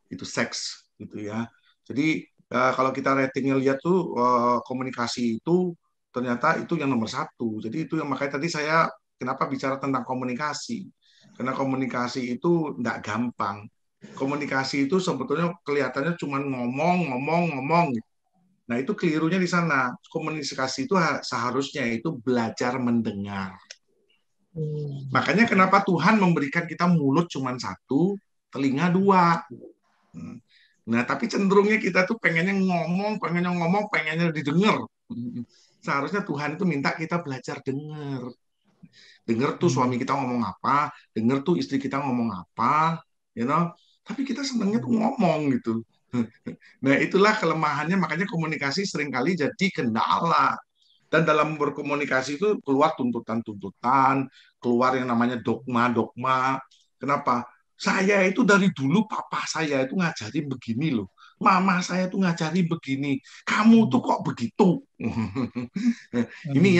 itu seks gitu ya. Jadi kalau kita ratingnya lihat tuh komunikasi itu ternyata itu yang nomor satu. Jadi itu yang makanya tadi saya kenapa bicara tentang komunikasi, karena komunikasi itu tidak gampang. Komunikasi itu sebetulnya kelihatannya cuma ngomong. Nah itu kelirunya di sana. Komunikasi itu seharusnya itu belajar mendengar. Makanya kenapa Tuhan memberikan kita mulut cuma satu, telinga dua. Nah, tapi cenderungnya kita tuh pengennya didengar. Seharusnya Tuhan itu minta kita belajar dengar. Dengar tuh suami kita ngomong apa, dengar tuh istri kita ngomong apa, you know. Tapi kita senangnya tuh ngomong gitu. Nah, itulah kelemahannya, makanya komunikasi seringkali jadi kendala. Dan dalam berkomunikasi itu keluar tuntutan-tuntutan, keluar yang namanya dogma-dogma. Kenapa? Saya itu dari dulu papa saya itu ngajarin begini loh. Mama saya tuh ngajarin begini. Kamu tuh kok begitu? Ini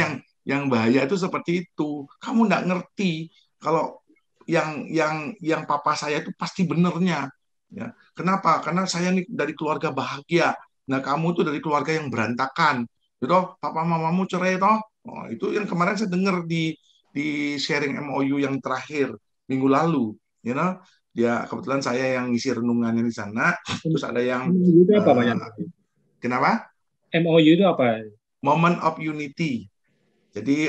yang bahaya itu seperti itu. Kamu nggak ngerti kalau yang papa saya itu pasti benernya. Ya. Kenapa? Karena saya ini dari keluarga bahagia. Nah, kamu tuh dari keluarga yang berantakan. Gitu, papa mamamu cerai toh. Oh, itu yang kemarin saya dengar di sharing MOU yang terakhir minggu lalu, you know. Ya kebetulan saya yang ngisi renungannya di sana, terus ada yang MOU itu apa Pak Chandra? kenapa? MOU itu apa? Moment of Unity. Jadi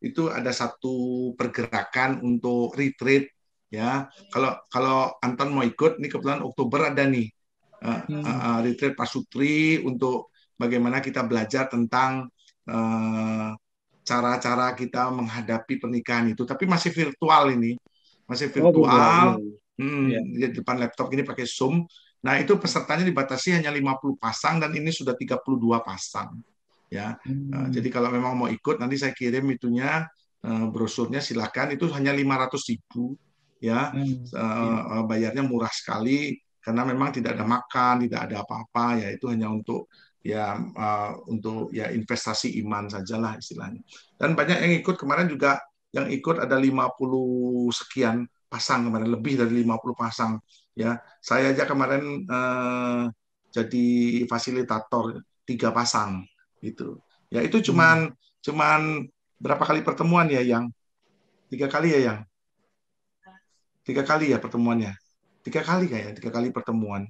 itu ada satu pergerakan untuk retreat ya. Kalau kalau Anton mau ikut, nih kebetulan Oktober ada nih retreat Pasutri untuk bagaimana kita belajar tentang cara-cara kita menghadapi pernikahan itu. Tapi masih virtual ini, masih Oh, virtual. ya. Di depan laptop ini pakai Zoom. Nah itu pesertanya dibatasi hanya 50 pasang dan ini sudah 32 pasang. Ya, jadi kalau memang mau ikut nanti saya kirim itunya brosurnya, silakan. Itu hanya 500.000 ya, bayarnya murah sekali karena memang tidak ada makan, tidak ada apa-apa ya, itu hanya untuk untuk ya investasi iman sajalah istilahnya. Dan banyak yang ikut kemarin juga, yang ikut ada 50 sekian pasang kemarin, lebih dari 50 pasang ya. Saya aja kemarin jadi fasilitator 3 pasang gitu. Ya itu cuman Berapa kali pertemuan ya yang? 3 kali ya yang? 3 kali ya pertemuannya? 3 kali kayaknya, 3 kali pertemuan.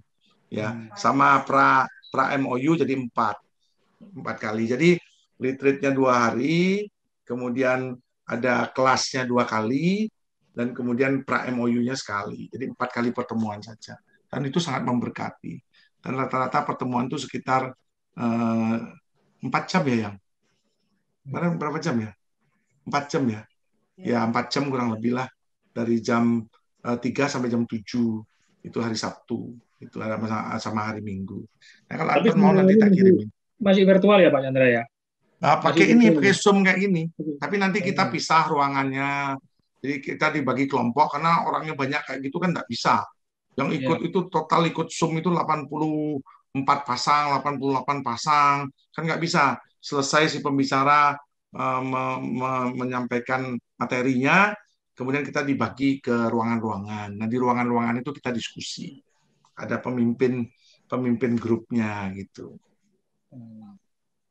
Ya, sama pra MOU jadi 4 kali. Jadi retreatnya 2 hari, kemudian ada kelasnya 2 kali, dan kemudian pra MOU-nya sekali. Jadi 4 kali pertemuan saja. Dan itu sangat memberkati. Dan rata-rata pertemuan itu sekitar 4 jam ya yang? Berapa jam ya? 4 jam ya? Ya 4 jam kurang lebih lah. Dari jam 3 sampai jam 7. Itu hari Sabtu. Itu ada sama hari Minggu. Nah, kalau Tapi Anton mau semua nanti ini tak masih, kirimin. masih virtual ya Pak Chandra ya? Nah, Masih pakai ini, virtual pakai ya? Zoom kayak gini. Tapi nanti kita Oh, pisah ruangannya. Jadi kita dibagi kelompok karena orangnya banyak kayak gitu kan nggak bisa. Yang ikut ya. itu total ikut Zoom itu 84 pasang, 88 pasang. Kan nggak bisa. Selesai si pembicara menyampaikan materinya, kemudian kita dibagi ke ruangan-ruangan. Nah, di ruangan-ruangan itu kita diskusi. Ada pemimpin pemimpin grupnya gitu.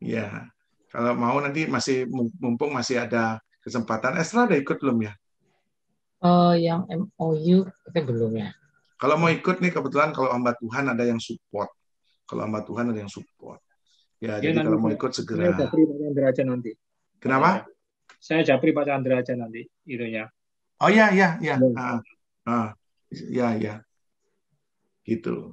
Ya, kalau mau nanti masih mumpung masih ada kesempatan. Esra ada ikut belum ya? Yang MOU kita belum ya. Kalau mau ikut nih kebetulan kalau hamba Tuhan ada yang support. Kalau hamba Tuhan ada yang support. Ya, Ya jadi nanti kalau mau ikut saya segera. japri Pak Chandra aja nanti. Pak Kenapa? Chandra. Saya japri Pak Chandra aja nanti itunya. Oh ya, ya, ya. Ya. Ya, ya. Gitu.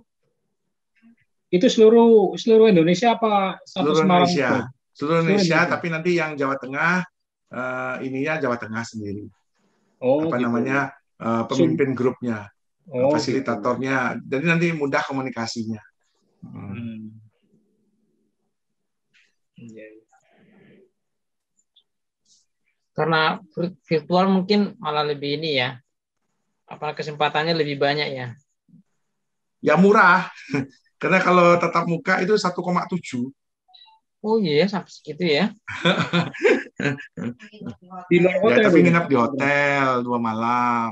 Itu seluruh seluruh Indonesia apa satu Seluruh Semarang Indonesia. aja? Seluruh Seluruh Indonesia, Indonesia. tapi nanti yang Jawa Tengah ininya Jawa Tengah sendiri. Oh Apa gitu. namanya? Zoom. Pemimpin grupnya, Oh gitu. fasilitatornya. Jadi nanti mudah komunikasinya. Hmm. Iya, iya. Karena virtual mungkin malah lebih ini ya. Apa kesempatannya lebih banyak ya. Ya murah, karena kalau tatap muka itu 1,7. Oh iya, sampai segitu ya. Di luar Ya, kota itu tapi ya, nginap Pak di Chandra. hotel 2 malam.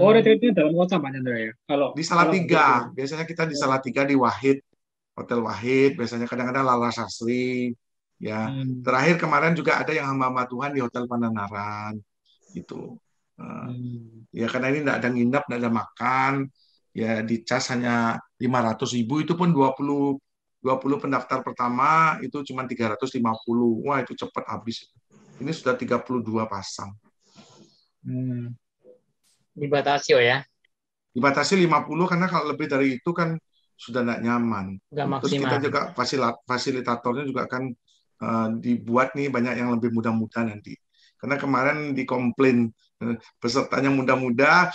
Oh Hmm. retreatnya dalam kota Pak Chandra ya. Kalau Di kalau Salatiga, biasanya kita di oh. Salatiga di Wahid, Hotel Wahid, biasanya kadang-kadang Lala Sasri. Ya, Hmm. terakhir kemarin juga ada yang hamba Tuhan di Hotel Pananaran, gitu. Hmm. Ya karena ini tidak ada nginap, tidak ada makan, ya dicas hanya 500.000, itu pun 20 pendaftar pertama itu cuma 350. Wah, itu cepat habis. Ini sudah 32 pasang. Hmm. Dibatasi oh ya. Dibatasi 50 karena kalau lebih dari itu kan sudah tidak nyaman. Nggak Terus kita maksimal. juga fasilitatornya juga kan dibuat nih banyak yang lebih muda-muda nanti. Karena kemarin dikomplain pesertanya muda-muda,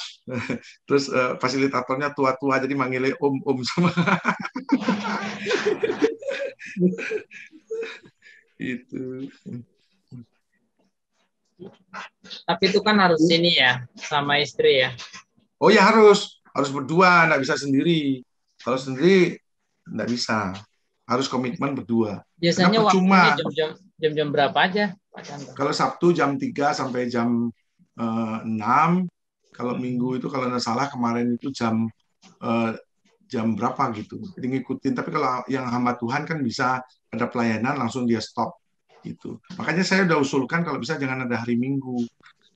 terus fasilitatornya tua-tua jadi manggilnya om sama itu. Tapi itu kan harus ini ya, sama istri ya. Oh ya harus berdua, nggak bisa sendiri. Kalau sendiri nggak bisa, harus komitmen berdua. Karena Biasanya waktunya percuma. jam-jam berapa aja, Pak Chandra? Kalau Sabtu jam 3 sampai jam 6. Kalau Minggu itu kalau nggak salah kemarin itu eh, jam berapa gitu. Jadi ngikutin. Tapi kalau yang hamba Tuhan kan bisa ada pelayanan langsung dia stop gitu. Makanya saya udah usulkan kalau bisa jangan ada hari Minggu.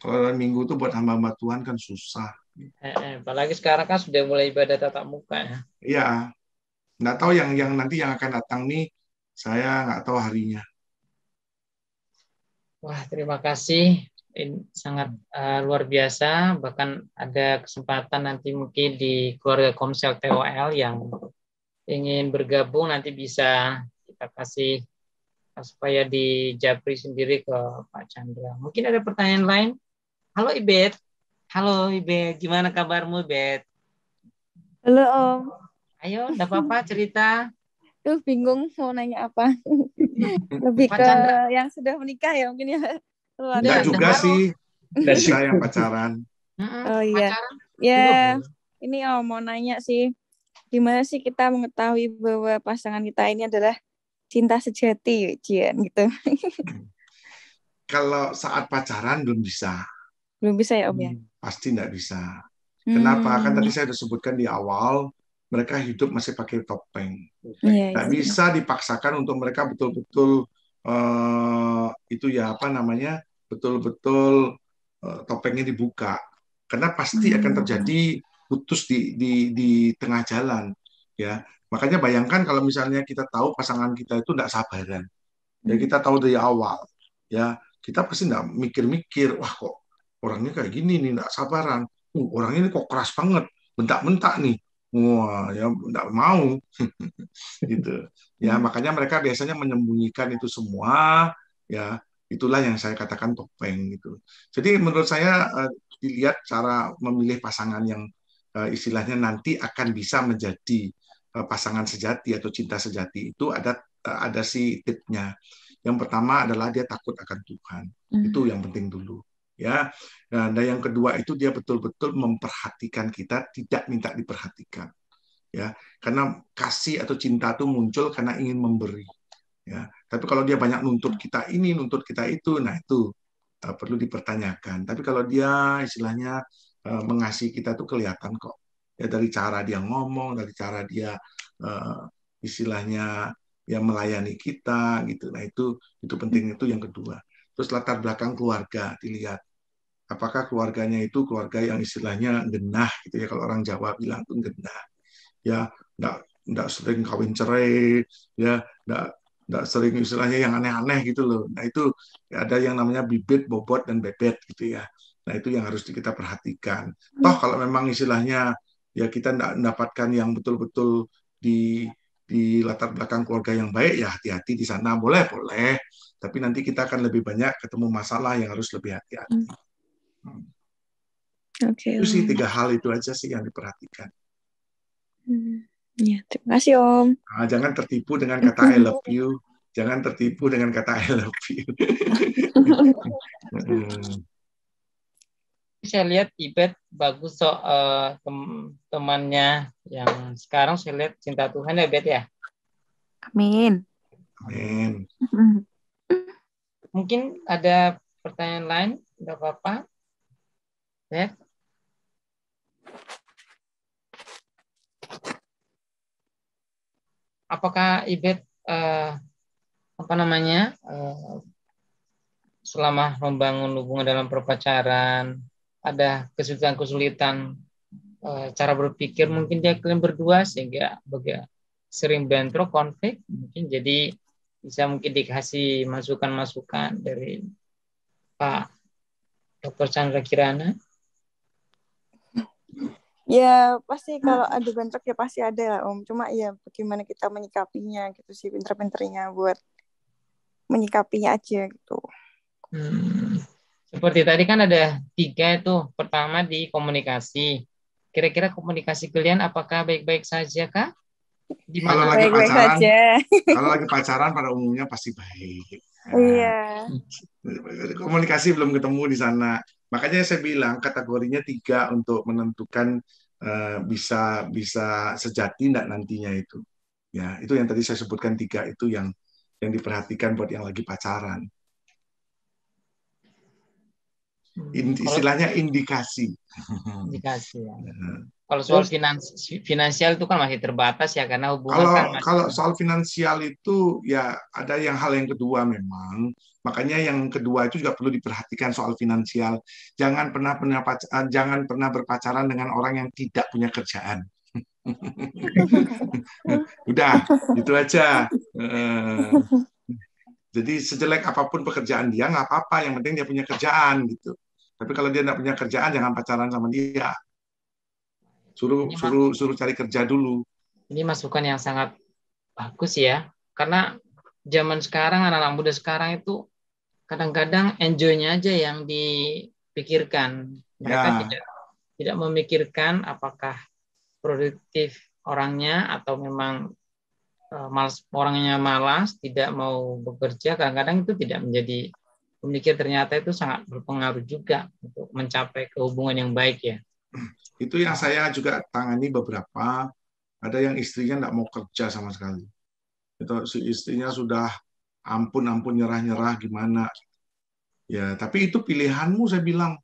Kalau hari Minggu itu buat hamba-hamba Tuhan kan susah. Apalagi sekarang kan sudah mulai ibadah tatap muka ya. Iya, nggak tahu yang nanti yang akan datang nih, saya nggak tahu harinya. Wah, terima kasih. Ini sangat luar biasa. Bahkan ada kesempatan nanti mungkin di keluarga Komsel TOL yang ingin bergabung nanti bisa kita kasih supaya di Japri sendiri ke Pak Chandra. Mungkin ada pertanyaan lain? Halo Ibet. Halo Ibet, gimana kabarmu Ibet? Halo Om, Ayo, enggak apa-apa cerita. tuh bingung mau nanya apa. Lebih Pak ke Chandra. yang sudah menikah ya mungkin ya. Enggak Enggak juga harus. sih, Dan bisa yang pacaran. Oh iya, Pacaran juga ya boleh. ini Om mau nanya sih, gimana sih kita mengetahui bahwa pasangan kita ini adalah cinta sejati, Jian gitu. Kalau saat pacaran belum bisa, Belum bisa ya Om ya? pasti nggak bisa. Kenapa? Kan tadi Hmm, saya sudah sebutkan di awal, mereka hidup masih pakai topeng. iya Nggak itu. bisa dipaksakan untuk mereka betul-betul itu ya apa namanya betul-betul topengnya dibuka. Karena pasti akan terjadi putus di tengah jalan, ya. Makanya bayangkan kalau misalnya kita tahu pasangan kita itu tidak sabaran, ya kita tahu dari awal, ya kita pasti tidak mikir-mikir, wah kok orangnya kayak gini nih, tidak sabaran, orangnya ini kok keras banget, bentak-bentak nih, wah ya tidak mau, gitu. Ya makanya mereka biasanya menyembunyikan itu semua, ya itulah yang saya katakan topeng gitu. Jadi menurut saya dilihat cara memilih pasangan yang istilahnya nanti akan bisa menjadi pasangan sejati atau cinta sejati itu ada si tipnya. Yang pertama adalah dia takut akan Tuhan. Itu yang penting dulu, ya. Dan yang kedua itu dia betul-betul memperhatikan kita, tidak minta diperhatikan, ya. Karena kasih atau cinta itu muncul karena ingin memberi, ya. Tapi kalau dia banyak nuntut kita ini, nuntut kita itu, nah itu perlu dipertanyakan. Tapi kalau dia istilahnya mengasihi kita tuh kelihatan kok, ya, dari cara dia ngomong, dari cara dia istilahnya yang melayani kita gitu. Nah itu penting, itu yang kedua. Terus latar belakang keluarga dilihat. Apakah keluarganya itu keluarga yang istilahnya genah gitu ya, kalau orang Jawa bilang tuh genah. Ya, enggak sering kawin cerai, ya, enggak sering istilahnya yang aneh-aneh gitu loh. Nah, itu ada yang namanya bibit, bobot dan bebet gitu ya. Nah, itu yang harus kita perhatikan. Toh kalau memang istilahnya ya kita enggak mendapatkan yang betul-betul di latar belakang keluarga yang baik, ya hati-hati di sana, boleh, tapi nanti kita akan lebih banyak ketemu masalah yang harus lebih hati-hati. Oke, Itu sih Om. 3 hal itu aja sih yang diperhatikan. Ya, terima kasih Om. Nah, jangan tertipu dengan kata I love you, jangan tertipu dengan kata I love you. Saya lihat Ibet bagus temannya yang sekarang saya lihat cinta Tuhan ya, Bet ya. Amin. Amin. Mungkin ada pertanyaan lain, nggak apa-apa, Bet. Apakah Ibet selama membangun hubungan dalam perpacaran ada kesulitan-kesulitan cara berpikir mungkin dia kalian berdua sehingga sering bentrok, konflik, mungkin jadi bisa mungkin dikasih masukan-masukan dari Pak Dr. Chandra Kirana? Ya pasti kalau ada bentrok ya pasti ada lah Om. Cuma ya bagaimana kita menyikapinya gitu sih, pinter-pinternya buat menyikapinya aja gitu. Seperti tadi kan ada 3 itu. Pertama di komunikasi. Kira-kira komunikasi kalian apakah baik-baik saja kah? Kalau lagi baik-baik pacaran, saja. Kalau lagi pacaran pada umumnya pasti baik. Iya. Komunikasi belum ketemu di sana. Makanya saya bilang kategorinya 3 untuk menentukan bisa sejati enggak nantinya itu. Ya, itu yang tadi saya sebutkan 3 itu yang diperhatikan buat yang lagi pacaran. Istilahnya indikasi. Indikasi ya. Kalau soal finansial itu kan masih terbatas ya, karena hubungan kan masih... Kalau soal finansial itu ya ada hal yang kedua memang. Makanya yang kedua itu juga perlu diperhatikan soal finansial. Jangan pernah berpacaran dengan orang yang tidak punya kerjaan. Udah, itu aja. Jadi sejelek apapun pekerjaan dia nggak apa-apa, yang penting dia punya kerjaan gitu. Tapi kalau dia nggak punya kerjaan, jangan pacaran sama dia. Suruh cari kerja dulu. Ini masukan yang sangat bagus ya, karena zaman sekarang anak-anak muda sekarang itu kadang-kadang enjoy-nya aja yang dipikirkan. Mereka tidak memikirkan apakah produktif orangnya atau memang orangnya malas, tidak mau bekerja. Kadang-kadang itu tidak menjadi pemikir, ternyata itu sangat berpengaruh juga untuk mencapai hubungan yang baik ya. Itu yang saya juga tangani beberapa. Ada yang istrinya nggak mau kerja sama sekali. Itu si istrinya sudah ampun nyerah gimana. Ya, tapi itu pilihanmu, saya bilang.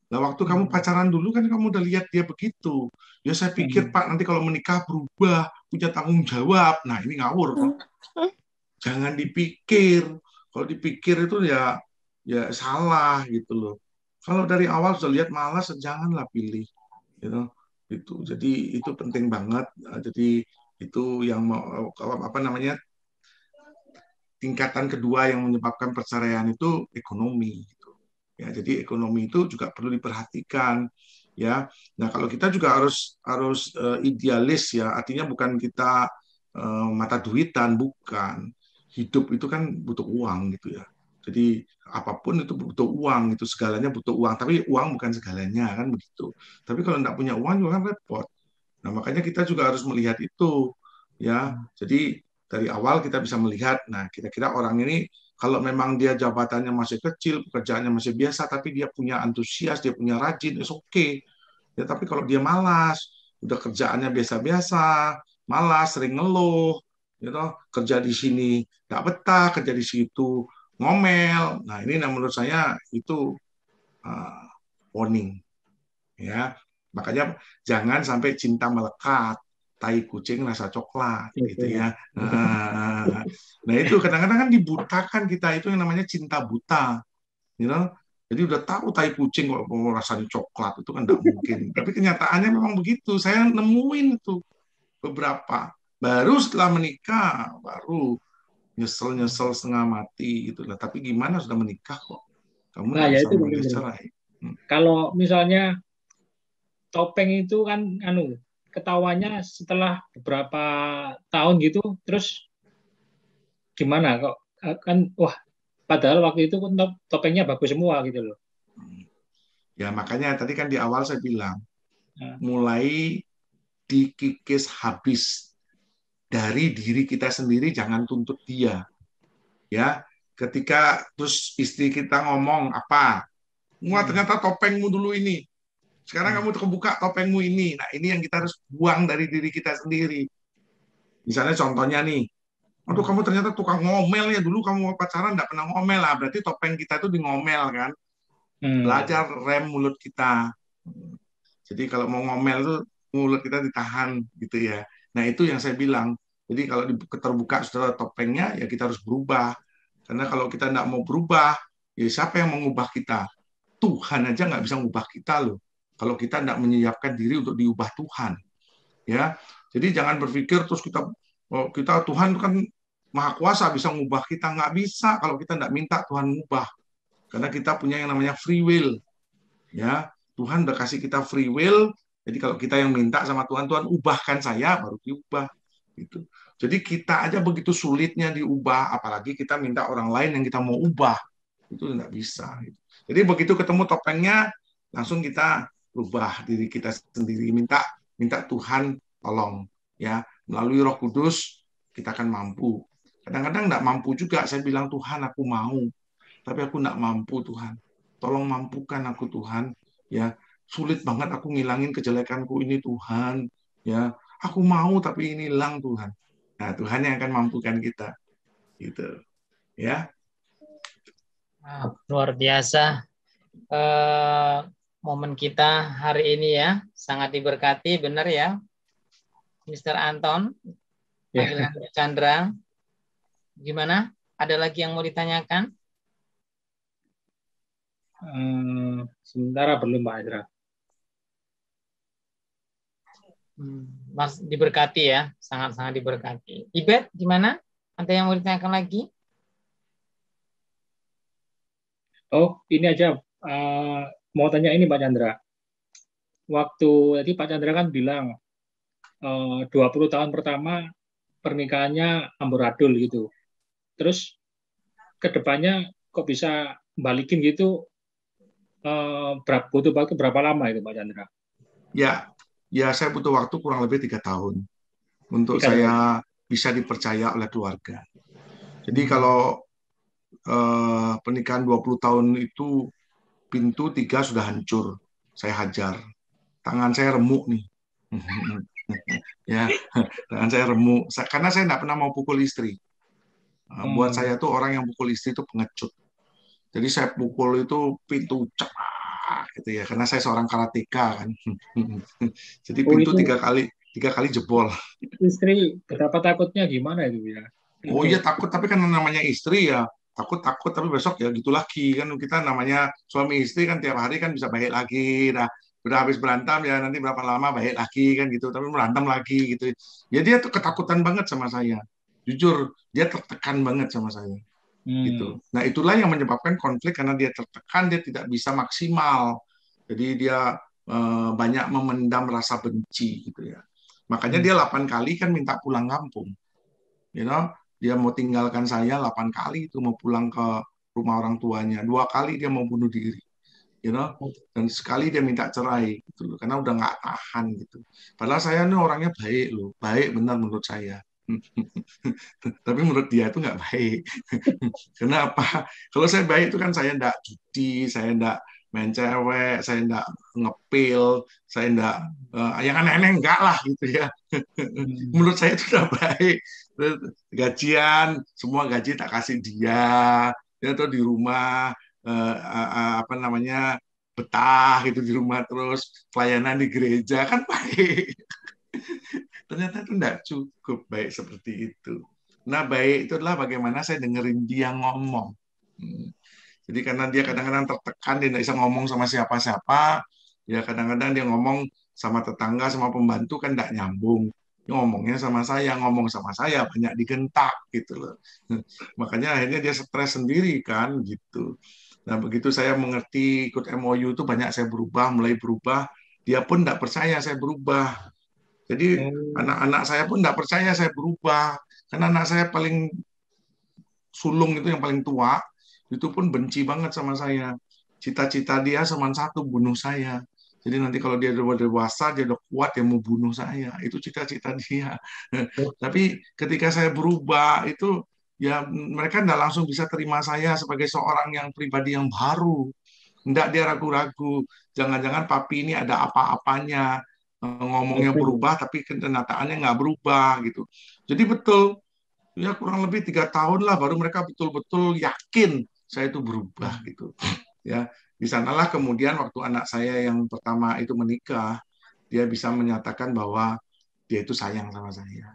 Nah, waktu kamu pacaran dulu kan kamu udah lihat dia begitu. Ya saya pikir Pak nanti kalau menikah berubah, punya tanggung jawab. Nah ini ngawur. Jangan dipikir. Kalau dipikir itu ya ya salah gitu loh. Kalau dari awal sudah lihat malas, janganlah pilih, gitu. Itu. Jadi itu penting banget. Jadi itu yang mau apa namanya tingkatan kedua yang menyebabkan perceraian itu ekonomi. Gitu. Ya, jadi ekonomi itu juga perlu diperhatikan. Ya, nah kalau kita juga harus idealis ya, artinya bukan kita mata duitan, bukan. Hidup itu kan butuh uang gitu ya. Jadi apapun itu butuh uang, itu segalanya butuh uang. Tapi uang bukan segalanya kan begitu. Tapi kalau nggak punya uang juga kan repot. Nah makanya kita juga harus melihat itu ya. Jadi dari awal kita bisa melihat, nah kira-kira orang ini kalau memang dia jabatannya masih kecil, pekerjaannya masih biasa, tapi dia punya antusias, dia punya rajin, it's okay. Ya, tapi kalau dia malas, udah kerjaannya biasa-biasa, malas, sering ngeluh, gitu, kerja di sini nggak betah, kerja di situ ngomel. Nah ini menurut saya itu uh, warning, ya. Makanya jangan sampai cinta melekat, tai kucing rasa coklat, gitu Oke. ya. Nah itu kadang-kadang kan dibutakan kita itu yang namanya cinta buta, you know? Jadi udah tahu tai kucing kok mau rasanya coklat itu kan tidak mungkin. Tapi kenyataannya memang begitu. Saya nemuin itu beberapa. Baru setelah menikah, baru nyesel-nyesel setengah mati gitu lah. Tapi gimana sudah menikah kok? Kamu Nah, tidak ya bisa itu Pak mengambil Chandra. cerai. Kalau misalnya topeng itu kan ketawanya setelah beberapa tahun gitu, terus gimana kok kan wah padahal waktu itu kan topengnya bagus semua gitu loh. Ya makanya tadi kan di awal saya bilang, Nah, mulai dikikis habis dari diri kita sendiri, jangan tuntut dia. Ya, ketika terus istri kita ngomong apa, wah ternyata topengmu dulu ini, sekarang kamu terbuka topengmu ini. Nah ini yang kita harus buang dari diri kita sendiri. Misalnya contohnya nih, aduh kamu ternyata tukang ngomel ya, dulu kamu pacaran nggak pernah ngomel lah, berarti topeng kita itu di ngomel kan. Belajar rem mulut kita. Jadi kalau mau ngomel tuh mulut kita ditahan gitu ya. Nah itu yang saya bilang. Jadi kalau terbuka sudah topengnya ya kita harus berubah. Karena kalau kita nggak mau berubah, ya siapa yang mengubah kita? Tuhan aja nggak bisa mengubah kita loh. Kalau kita nggak menyiapkan diri untuk diubah Tuhan, ya. Jadi jangan berpikir terus kita kita Tuhan kan maha kuasa bisa mengubah kita, nggak bisa kalau kita nggak minta Tuhan mengubah. Karena kita punya yang namanya free will, ya. Tuhan udah kasih kita free will. Jadi kalau kita yang minta sama Tuhan, Tuhan ubahkan saya, baru diubah. Gitu. Jadi kita aja begitu sulitnya diubah, apalagi kita minta orang lain yang kita mau ubah. Itu nggak bisa. Gitu. Jadi begitu ketemu topengnya, langsung kita ubah diri kita sendiri. Minta Tuhan tolong. Ya, melalui Roh Kudus, kita akan mampu. Kadang-kadang nggak mampu juga. Saya bilang, Tuhan aku mau. Tapi aku nggak mampu Tuhan. Tolong mampukan aku Tuhan. Ya, sulit banget aku ngilangin kejelekanku ini Tuhan. Ya, aku mau tapi ini hilang Tuhan. Nah, Tuhan yang akan mampukan kita. Gitu. Ya. Luar biasa momen kita hari ini ya, sangat diberkati, benar ya, Mr. Anton, panggilan Chandra. Gimana? Ada lagi yang mau ditanyakan? Sementara belum Pak Ezra. Mas diberkati ya, sangat-sangat diberkati. Ibet, gimana? Ada yang mau ditanyakan lagi? Oh, ini aja mau tanya ini Pak Chandra. Waktu tadi Pak Chandra kan bilang 20 tahun pertama pernikahannya amburadul gitu. Terus kedepannya kok bisa balikin gitu butuh waktu berapa lama itu Pak Chandra? Ya saya butuh waktu kurang lebih 3 tahun untuk 3 tahun. saya bisa dipercaya oleh keluarga. Jadi kalau pernikahan 20 tahun itu pintu 3 sudah hancur, saya hajar. Tangan saya remuk nih. Ya, tangan saya remuk. Karena saya nggak pernah mau pukul istri. Buat saya tuh orang yang pukul istri itu pengecut. Jadi saya pukul itu pintu gitu ya, karena saya seorang karateka kan. Jadi pintu itu 3 kali jebol. istri betapa takutnya gimana itu ya? Oh iya takut, tapi kan namanya istri ya, takut tapi besok ya gitu lagi kan, kita namanya suami istri kan tiap hari kan bisa baik lagi. Nah, udah habis berantem ya nanti berapa lama baik lagi kan gitu, tapi berantem lagi gitu ya. Dia tuh ketakutan banget sama saya, jujur dia tertekan banget sama saya gitu. Nah, itulah yang menyebabkan konflik, karena dia tertekan, dia tidak bisa maksimal, jadi dia banyak memendam rasa benci gitu ya. Makanya dia 8 kali kan minta pulang kampung, you know. Dia mau tinggalkan saya 8 kali itu, mau pulang ke rumah orang tuanya. 2 kali dia mau bunuh diri, you know. Dan sekali dia minta cerai gitu loh, karena udah nggak tahan gitu. Padahal saya ini orangnya baik loh, baik benar menurut saya. Tapi menurut dia itu nggak baik. Kenapa? Kalau saya baik itu kan saya nggak judi, saya nggak main cewek, saya nggak ngepil, saya nggak yang aneh-aneh enggak lah gitu ya. Menurut saya itu udah baik. Gajian, semua gaji tak kasih dia, dia tuh di rumah apa namanya betah gitu di rumah, terus pelayanan di gereja kan baik. Ternyata itu enggak cukup baik seperti itu. Nah, baik itu adalah bagaimana saya dengerin dia ngomong. Jadi karena dia kadang-kadang tertekan, dia tidak bisa ngomong sama siapa-siapa, ya kadang-kadang dia ngomong sama tetangga, sama pembantu kan tidak nyambung. Dia ngomongnya sama saya, ngomong sama saya banyak digentak gitu loh. Makanya akhirnya dia stres sendiri kan gitu. Nah, begitu saya mengerti ikut MOU itu banyak saya berubah, mulai berubah, dia pun tidak percaya saya berubah. Jadi anak-anak saya pun tidak percaya saya berubah, karena anak saya paling sulung itu yang paling tua, itu pun benci banget sama saya. Cita-cita dia cuma satu, bunuh saya. Jadi nanti kalau dia udah dewasa, dia udah kuat, dia mau bunuh saya. Itu cita-cita dia. Tapi ketika saya berubah, itu ya mereka tidak langsung bisa terima saya sebagai seorang yang pribadi yang baru. Tidak, dia ragu-ragu. Jangan-jangan papi ini ada apa-apanya. Ngomongnya berubah, tapi kenyataannya nggak berubah gitu. Jadi betul, ya kurang lebih 3 tahun lah baru mereka betul-betul yakin saya itu berubah gitu. Ya, di sanalah kemudian waktu anak saya yang pertama itu menikah, dia bisa menyatakan bahwa dia itu sayang sama saya.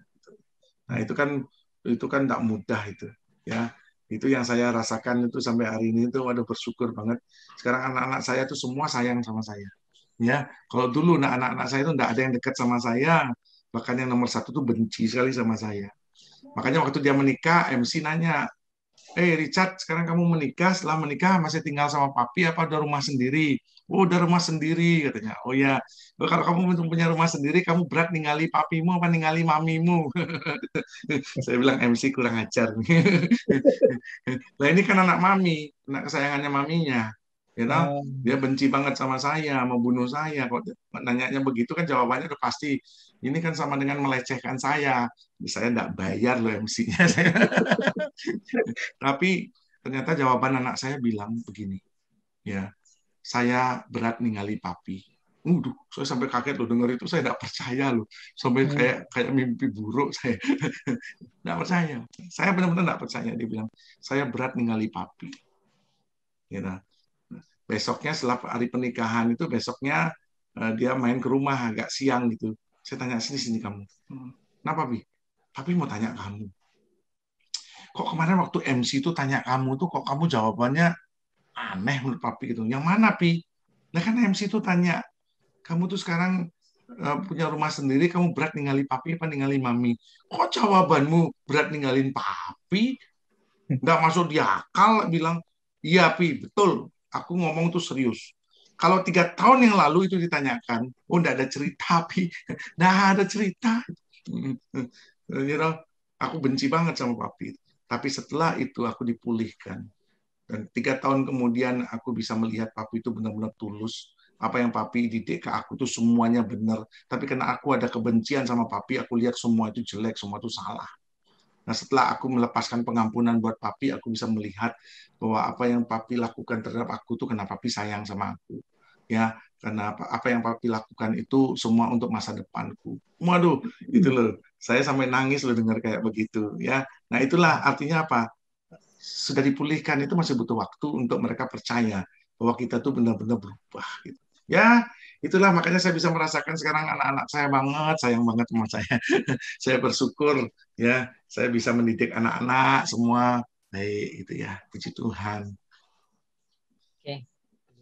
Nah, itu kan tidak mudah itu, ya. Itu yang saya rasakan itu sampai hari ini itu, waduh bersyukur banget. Sekarang anak-anak saya itu semua sayang sama saya. Ya, kalau dulu anak-anak saya itu tidak ada yang dekat sama saya, bahkan yang nomor satu tuh benci sekali sama saya. Makanya waktu dia menikah, MC nanya, Richard, sekarang kamu menikah, setelah menikah masih tinggal sama papi apa udah rumah sendiri? Oh, udah rumah sendiri, katanya. Oh ya, kalau kamu punya rumah sendiri, kamu berat ningali papimu apa ningali mamimu? Saya bilang MC kurang ajar. Nah, ini kan anak mami, anak kesayangannya maminya. You know? Dia benci banget sama saya, mau bunuh saya. Kok nanyanya begitu kan jawabannya udah pasti. Ini kan sama dengan melecehkan saya. Saya enggak bayar loh MC-nya. Tapi ternyata jawaban anak saya bilang begini. Ya, saya berat ningali papi. Saya sampai kaget loh dengar itu, saya enggak percaya loh. Sampai kayak mimpi buruk saya. Enggak percaya. Saya benar-benar enggak percaya. Dia bilang, saya berat ningali papi. Gitu. Besoknya setelah hari pernikahan itu, besoknya dia main ke rumah agak siang gitu. Saya tanya, sini kamu. Kenapa, Bi? Papi mau tanya kamu. Kok kemarin waktu MC itu tanya kamu tuh, kok kamu jawabannya aneh menurut Papi gitu. Yang mana, Pi? Nah kan MC itu tanya, kamu tuh sekarang punya rumah sendiri, kamu berat ningali Papi apa ningali Mami? Kok jawabanmu berat ninggalin Papi? Nggak masuk di akal, bilang, iya Pi, betul. Aku ngomong tuh serius. Kalau 3 tahun yang lalu itu ditanyakan, oh nggak ada cerita, Pi. Nggak ada cerita. You know, aku benci banget sama Papi. Tapi setelah itu aku dipulihkan. Dan 3 tahun kemudian aku bisa melihat Papi itu benar-benar tulus. Apa yang Papi didik ke aku itu semuanya benar. Tapi karena aku ada kebencian sama Papi, aku lihat semua itu jelek, semua itu salah. Nah, setelah aku melepaskan pengampunan buat Papi, aku bisa melihat bahwa apa yang Papi lakukan terhadap aku itu karena Papi sayang sama aku. Ya, karena apa yang Papi lakukan itu semua untuk masa depanku. Waduh, itu loh. Saya sampai nangis loh dengar kayak begitu, ya. Nah, itulah artinya apa? Sudah dipulihkan itu masih butuh waktu untuk mereka percaya bahwa kita tuh benar-benar berubah gitu. Ya, itulah makanya saya bisa merasakan sekarang anak-anak saya banget, sayang banget sama saya. Saya bersyukur ya, saya bisa mendidik anak-anak semua Baik, itu ya. Puji Tuhan. Oke,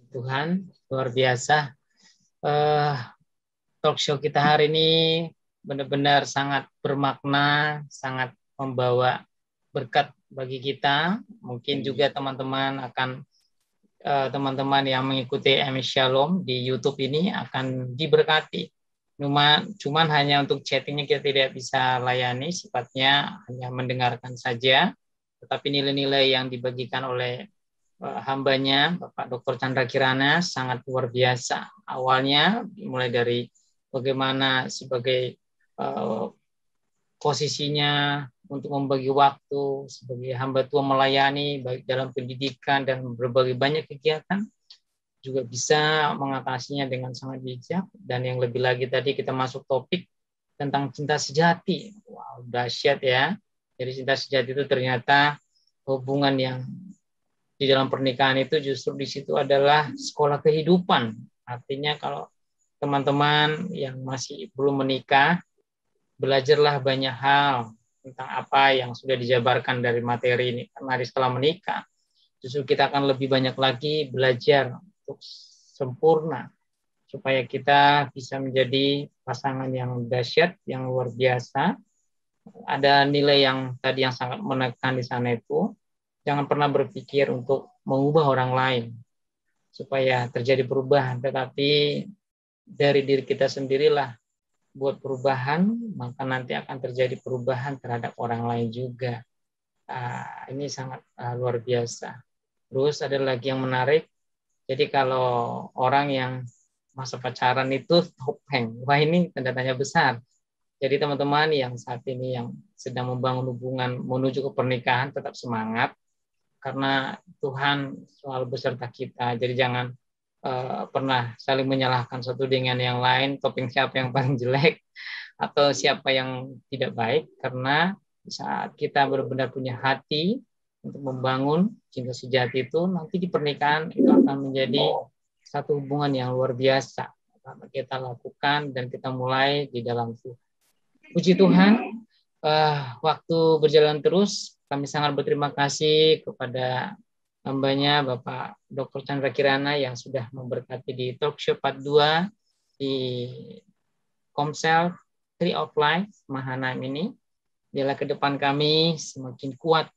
Tuhan luar biasa. Talk show kita hari ini benar-benar sangat bermakna, sangat membawa berkat bagi kita. Mungkin juga teman-teman yang mengikuti MS Shalom di YouTube ini akan diberkati. Cuman hanya untuk chattingnya kita tidak bisa layani, sifatnya hanya mendengarkan saja. Tetapi nilai-nilai yang dibagikan oleh hambanya, Bapak Dr. Chandra Kirana, sangat luar biasa. Awalnya mulai dari bagaimana sebagai posisinya untuk membagi waktu sebagai hamba Tuhan melayani baik dalam pendidikan dan berbagai banyak kegiatan, juga bisa mengatasinya dengan sangat bijak. Dan yang lebih lagi tadi kita masuk topik tentang cinta sejati. Wow, dahsyat ya. Jadi cinta sejati itu ternyata hubungan yang di dalam pernikahan itu justru di situ adalah sekolah kehidupan. Artinya kalau teman-teman yang masih belum menikah, belajarlah banyak hal tentang apa yang sudah dijabarkan dari materi ini. Karena setelah menikah, justru kita akan lebih banyak lagi belajar untuk sempurna, supaya kita bisa menjadi pasangan yang dahsyat, yang luar biasa. Ada nilai yang tadi yang sangat menekan di sana itu, jangan pernah berpikir untuk mengubah orang lain supaya terjadi perubahan, tetapi dari diri kita sendirilah buat perubahan, maka nanti akan terjadi perubahan terhadap orang lain juga. Ini sangat luar biasa. Terus ada lagi yang menarik, jadi kalau orang yang masa pacaran itu topeng, wah ini tanda tanya besar. Jadi teman-teman yang saat ini yang sedang membangun hubungan menuju ke pernikahan, tetap semangat, karena Tuhan selalu beserta kita. Jadi jangan pernah saling menyalahkan satu dengan yang lain, topeng siapa yang paling jelek atau siapa yang tidak baik, karena saat kita benar-benar punya hati untuk membangun cinta sejati itu, nanti di pernikahan itu akan menjadi satu hubungan yang luar biasa karena kita lakukan dan kita mulai di dalam Tuhan. Puji Tuhan, waktu berjalan terus, kami sangat berterima kasih kepada hambanya Bapak Dr. Chandra Kirana yang sudah memberkati di Talk Show Part 2 di Komsel Tree of Life Mahanaim ini. Biarlah ke depan kami semakin kuat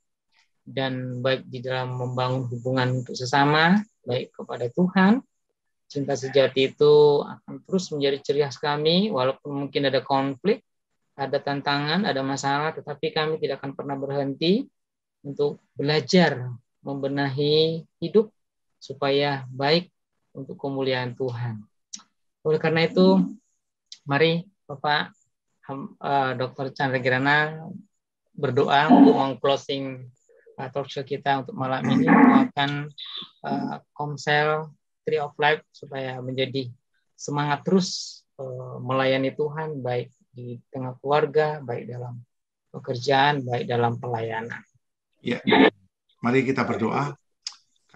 dan baik di dalam membangun hubungan untuk sesama, baik kepada Tuhan. Cinta sejati itu akan terus menjadi ciri khas kami, walaupun mungkin ada konflik, ada tantangan, ada masalah, tetapi kami tidak akan pernah berhenti untuk belajar membenahi hidup supaya baik untuk kemuliaan Tuhan. Oleh karena itu, mari Bapak Dr. Chandra Kirana berdoa untuk meng-closing talk show kita untuk malam ini, akan Komsel Tree of Life supaya menjadi semangat terus melayani Tuhan, baik di tengah keluarga, baik dalam pekerjaan, baik dalam pelayanan. Ya. Mari kita berdoa.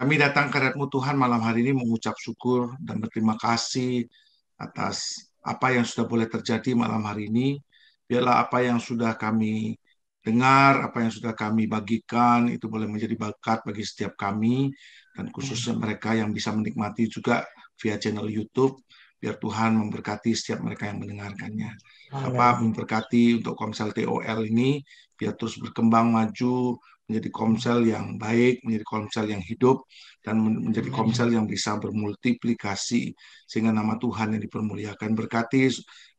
Kami datang ke hadirat-Mu Tuhan malam hari ini mengucap syukur dan berterima kasih atas apa yang sudah boleh terjadi malam hari ini. Biarlah apa yang sudah kami dengar, apa yang sudah kami bagikan, itu boleh menjadi berkat bagi setiap kami, dan khususnya mereka yang bisa menikmati juga via channel YouTube. Biar Tuhan memberkati setiap mereka yang mendengarkannya. Bapak memberkati untuk Komsel TOL ini, biar terus berkembang maju, menjadi Komsel yang baik, menjadi Komsel yang hidup, dan menjadi Komsel yang bisa bermultiplikasi, sehingga nama Tuhan yang dipermuliakan. Berkati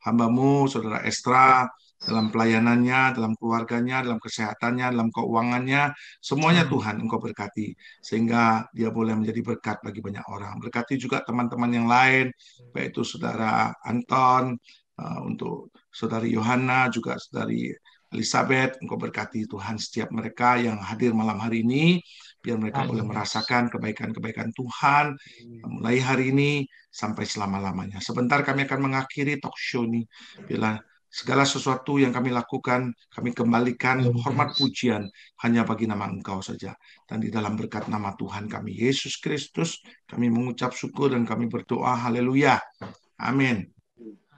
hamba-Mu, Saudara Estra, dalam pelayanannya, dalam keluarganya, dalam kesehatannya, dalam keuangannya, semuanya Tuhan Engkau berkati, sehingga dia boleh menjadi berkat bagi banyak orang. Berkati juga teman-teman yang lain, baik itu Saudara Anton, untuk Saudari Yohana, juga Saudari Elizabeth. Engkau berkati Tuhan setiap mereka yang hadir malam hari ini, biar mereka boleh merasakan kebaikan-kebaikan Tuhan mulai hari ini sampai selama-lamanya. Sebentar kami akan mengakhiri talk show ini. Bila segala sesuatu yang kami lakukan, kami kembalikan hormat pujian hanya bagi nama Engkau saja. Dan di dalam berkat nama Tuhan kami, Yesus Kristus, kami mengucap syukur dan kami berdoa. Haleluya. Amin.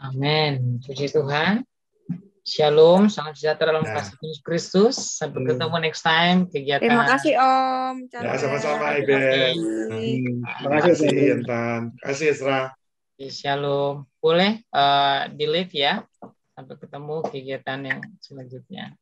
Amin. Puji Tuhan. Shalom, salam sejahtera dalam Ya. kasih Yesus Kristus. Sampai ketemu next time kegiatan. Terima kasih Om Ya, Chandra. sama-sama Terima Iben. kasih. Terima Terima kasih. kasih Intan. Terima kasih Esra. Shalom. Boleh di live ya. Sampai ketemu kegiatan yang selanjutnya.